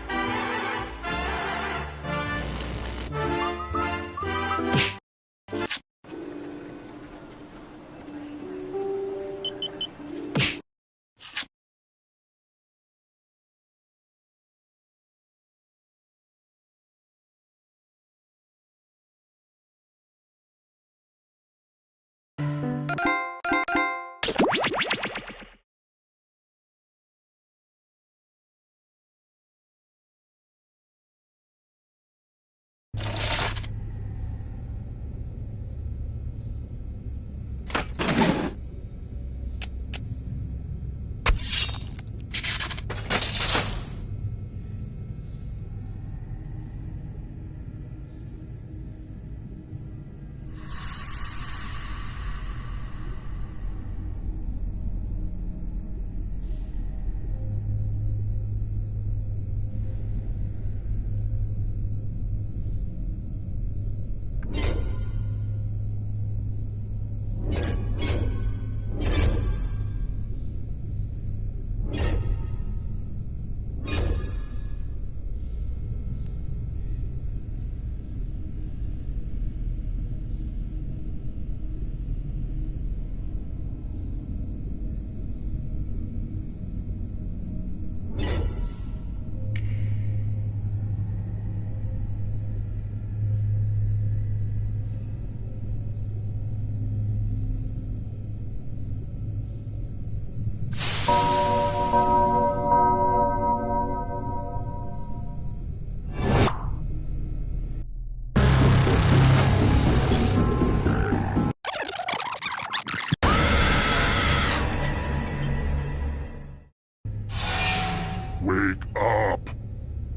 Wake up!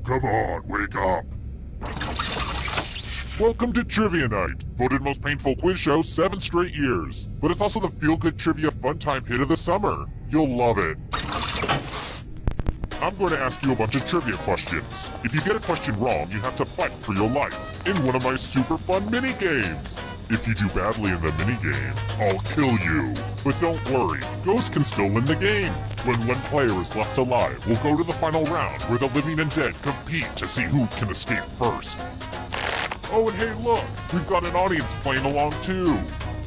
Come on, wake up! Welcome to Trivia Night, voted most painful quiz show 7 straight years. But it's also the feel-good trivia fun time hit of the summer. You'll love it. I'm going to ask you a bunch of trivia questions. If you get a question wrong, you have to fight for your life in one of my super fun mini-games. If you do badly in the minigame, I'll kill you. But don't worry, ghosts can still win the game. When one player is left alive, we'll go to the final round where the living and dead compete to see who can escape first. Oh, and hey look, we've got an audience playing along too.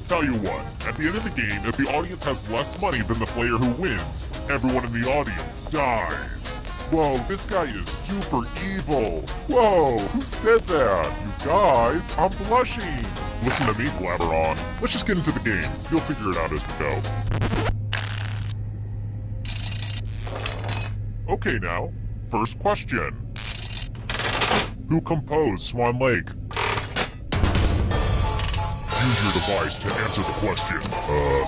Tell you what, at the end of the game, if the audience has less money than the player who wins, everyone in the audience dies. Whoa, this guy is super evil. Whoa, who said that? You guys, I'm blushing. Listen to me blabber on. Let's just get into the game. You'll figure it out as we go. Okay now, first question. Who composed Swan Lake? Use your device to answer the question.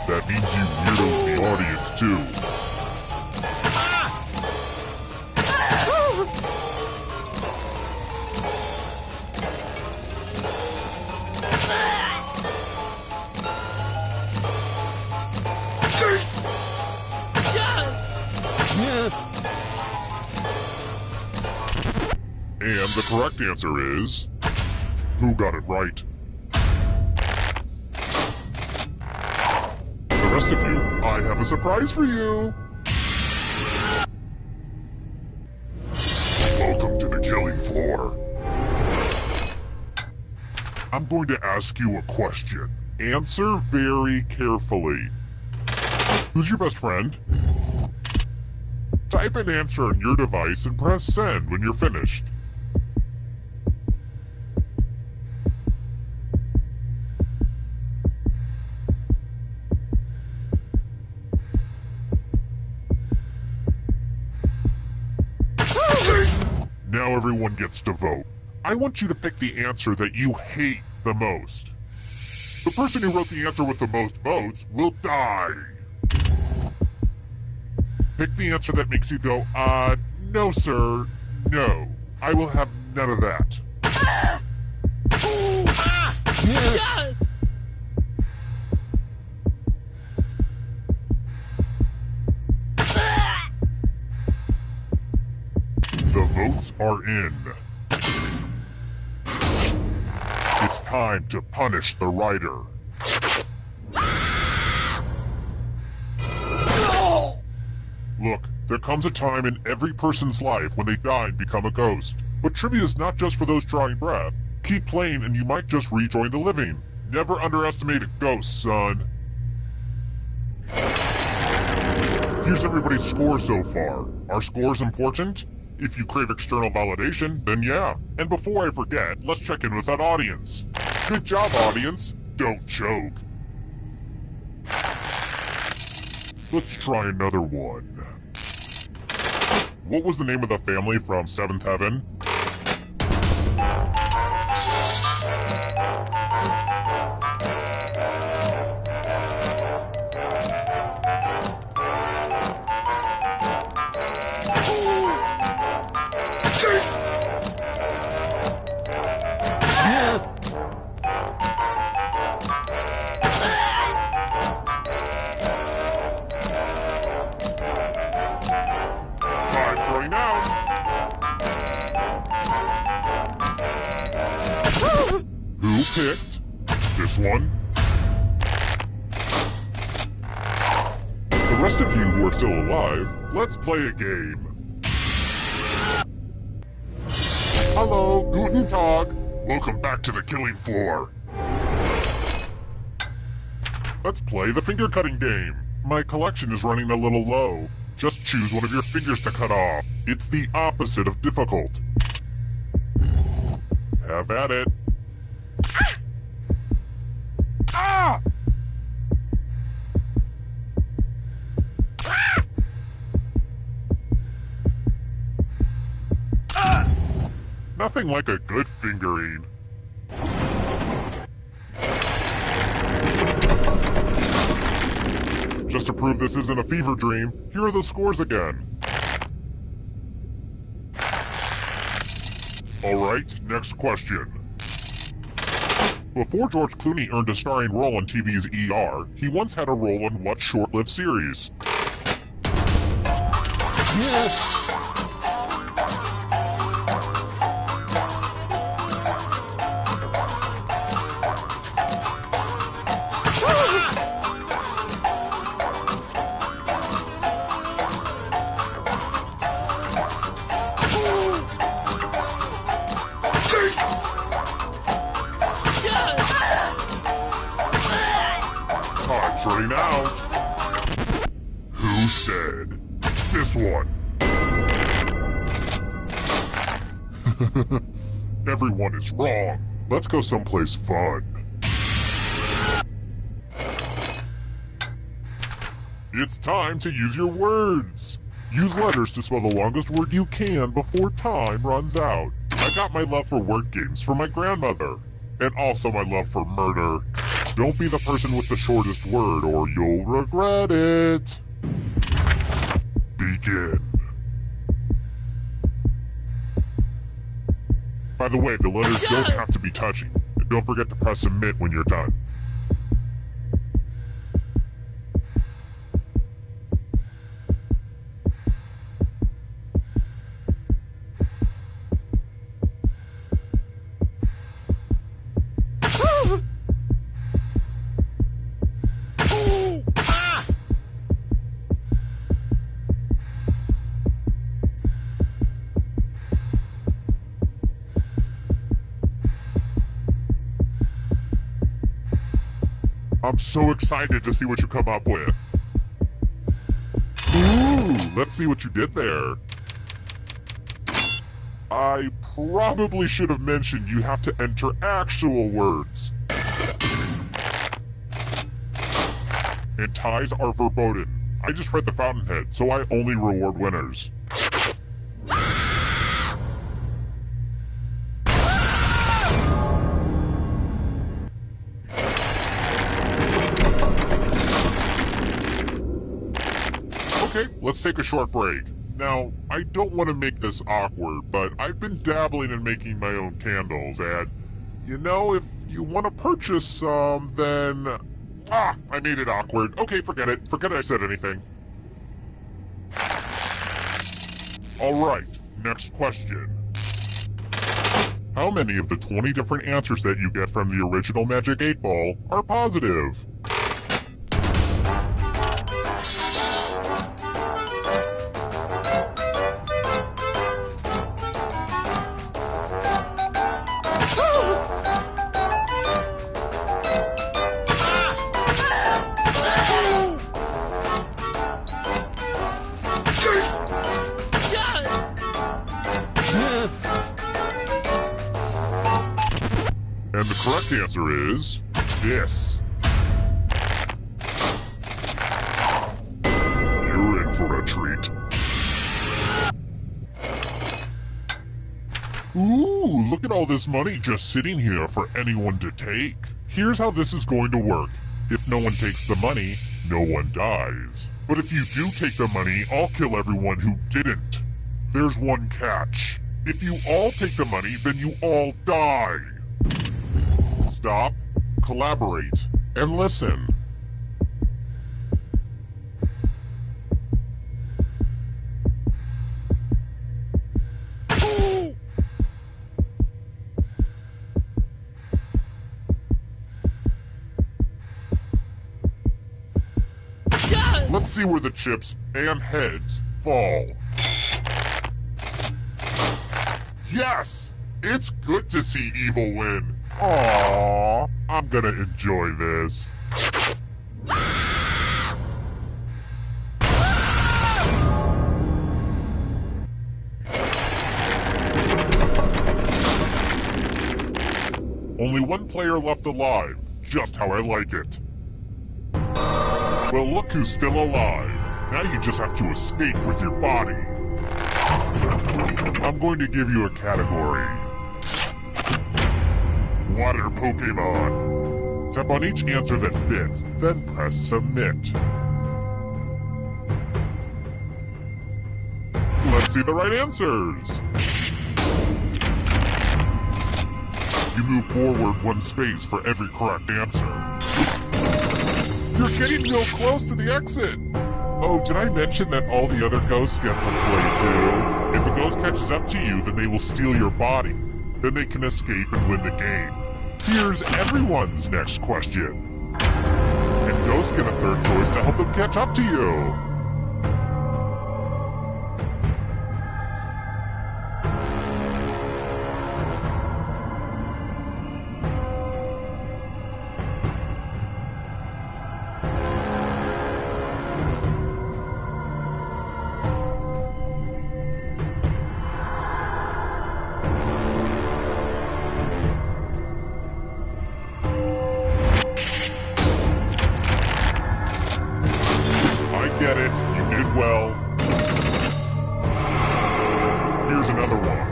That means you weirdos in the audience too. And the correct answer is... Who got it right? The rest of you, I have a surprise for you! Welcome to the killing floor. I'm going to ask you a question. Answer very carefully. Who's your best friend? Type an answer on your device and press send when you're finished. now everyone gets to vote. I want you to pick the answer that you hate the most. The person who wrote the answer with the most votes will die. Pick the answer that makes you go, no sir, no. I will have none of that. The votes are in. It's time to punish the writer. Look, there comes a time in every person's life when they die and become a ghost. But trivia is not just for those drawing breath. Keep playing and you might just rejoin the living. Never underestimate a ghost, son. Here's everybody's score so far. Are scores important? If you crave external validation, then yeah. And before I forget, let's check in with that audience. Good job, audience. Don't choke. Let's try another one. What was the name of the family from Seventh Heaven? Time's running out. Who picked this one? The rest of you who are still alive, let's play a game. Hello, guten Tag. Welcome back to the killing floor. Let's play the finger cutting game. My collection is running a little low. Just choose one of your fingers to cut off. It's the opposite of difficult. Have at it. Ah! Nothing like a good fingering. Just to prove this isn't a fever dream, here are the scores again. Alright, next question. Before George Clooney earned a starring role on TV's ER, he once had a role in what short-lived series? Yes! Time's running out. Who said this one? Everyone is wrong. Let's go someplace fun. It's time to use your words. Use letters to spell the longest word you can before time runs out. I got my love for word games from my grandmother. And also my love for murder. Don't be the person with the shortest word or you'll regret it. Begin. By the way, the letters don't have to be touching. And don't forget to press submit when you're done. I'm so excited to see what you come up with. Ooh, let's see what you did there. I probably should have mentioned you have to enter actual words. And ties are verboten. I just read the fountainhead, so I only reward winners. Okay, let's take a short break. Now, I don't want to make this awkward, but I've been dabbling in making my own candles, and, you know, if you want to purchase some, then... Ah, I made it awkward. Okay, forget it. Forget I said anything. Alright, next question. How many of the 20 different answers that you get from the original Magic 8 Ball are positive? And the correct answer is this. You're in for a treat. Ooh, look at all this money just sitting here for anyone to take. Here's how this is going to work. If no one takes the money, no one dies. But if you do take the money, I'll kill everyone who didn't. There's one catch. If you all take the money, then you all die. Stop, collaborate, and listen. Let's see where the chips and heads fall. Yes! It's good to see evil win. Aww, I'm gonna enjoy this. Only one player left alive, just how I like it. Well, look who's still alive. Now you just have to escape with your body. I'm going to give you a category. Water Pokemon. Tap on each answer that fits, then press submit. Let's see the right answers. You move forward one space for every correct answer. You're getting real close to the exit. Oh, did I mention that all the other ghosts get to play too? If a ghost catches up to you, then they will steal your body. Then they can escape and win the game. Here's everyone's next question. And ghosts get a third choice to help them catch up to you. Get it, you did well. Here's another one.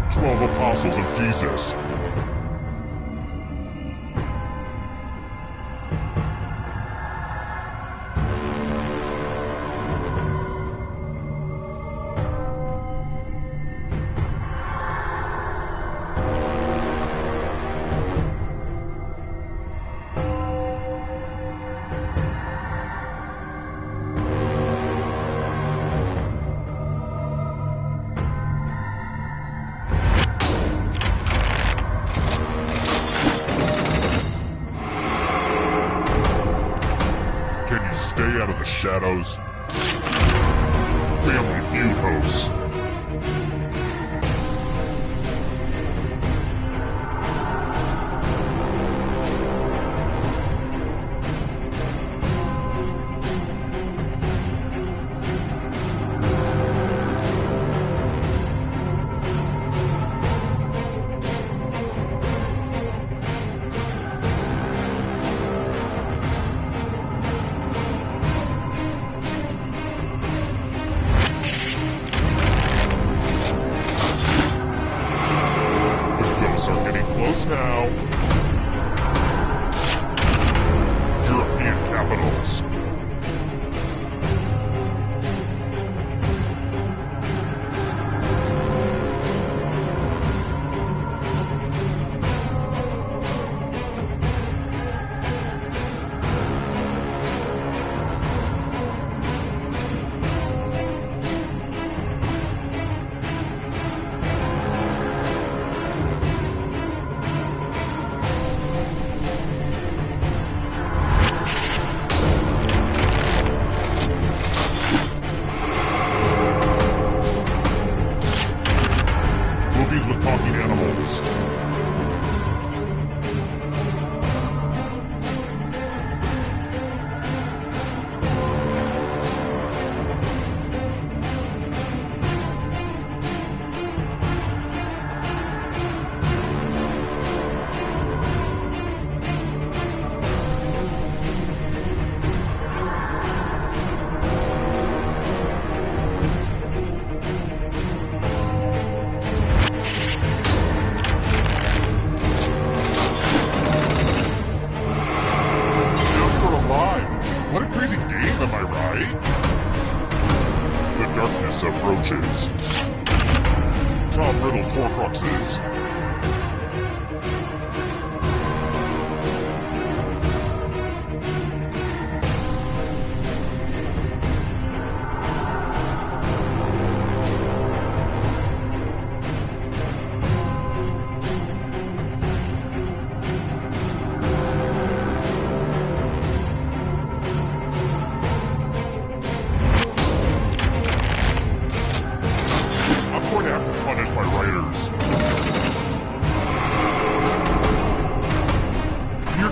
12 Apostles of Jesus. Can you stay out of the shadows? Family Feud hosts. Are getting close now. European capitals. necklace of brooches. Tom Riddle's Horcruxes.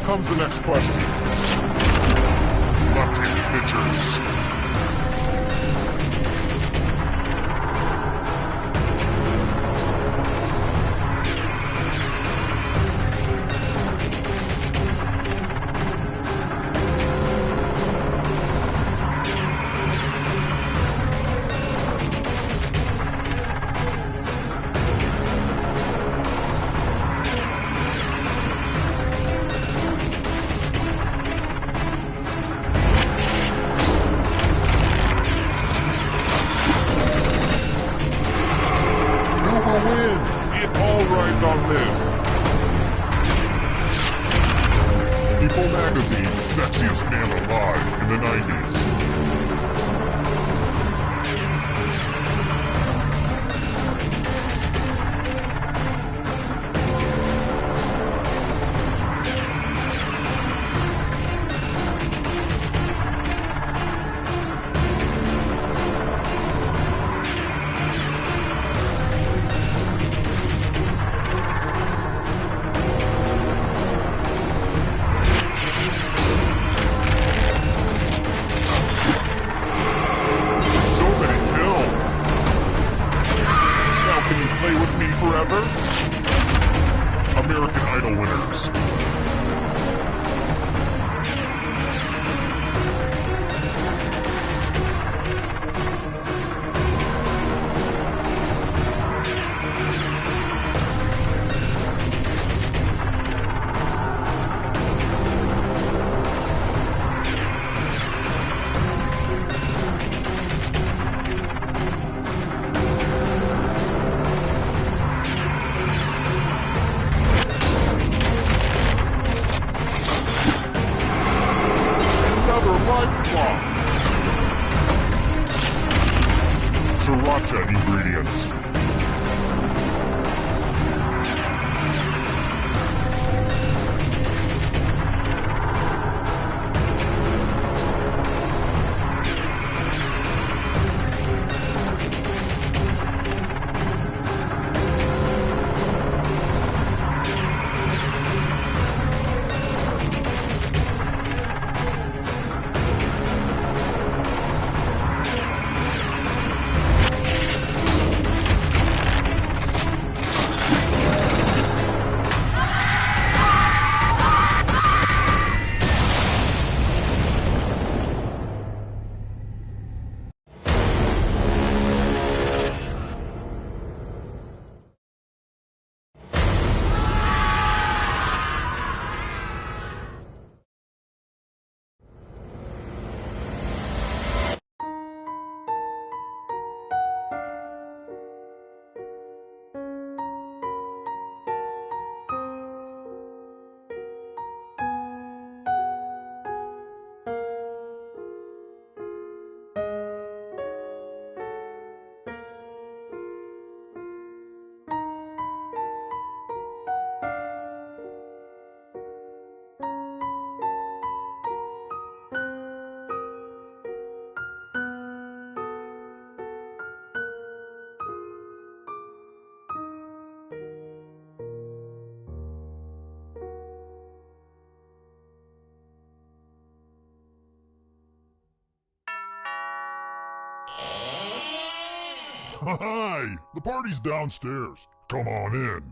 Comes the next question. Left-handed pitchers. On this. People Magazine's sexiest man alive in the 90s. Forever? American Idol winners. Sriracha ingredients. Hi! The party's downstairs. Come on in.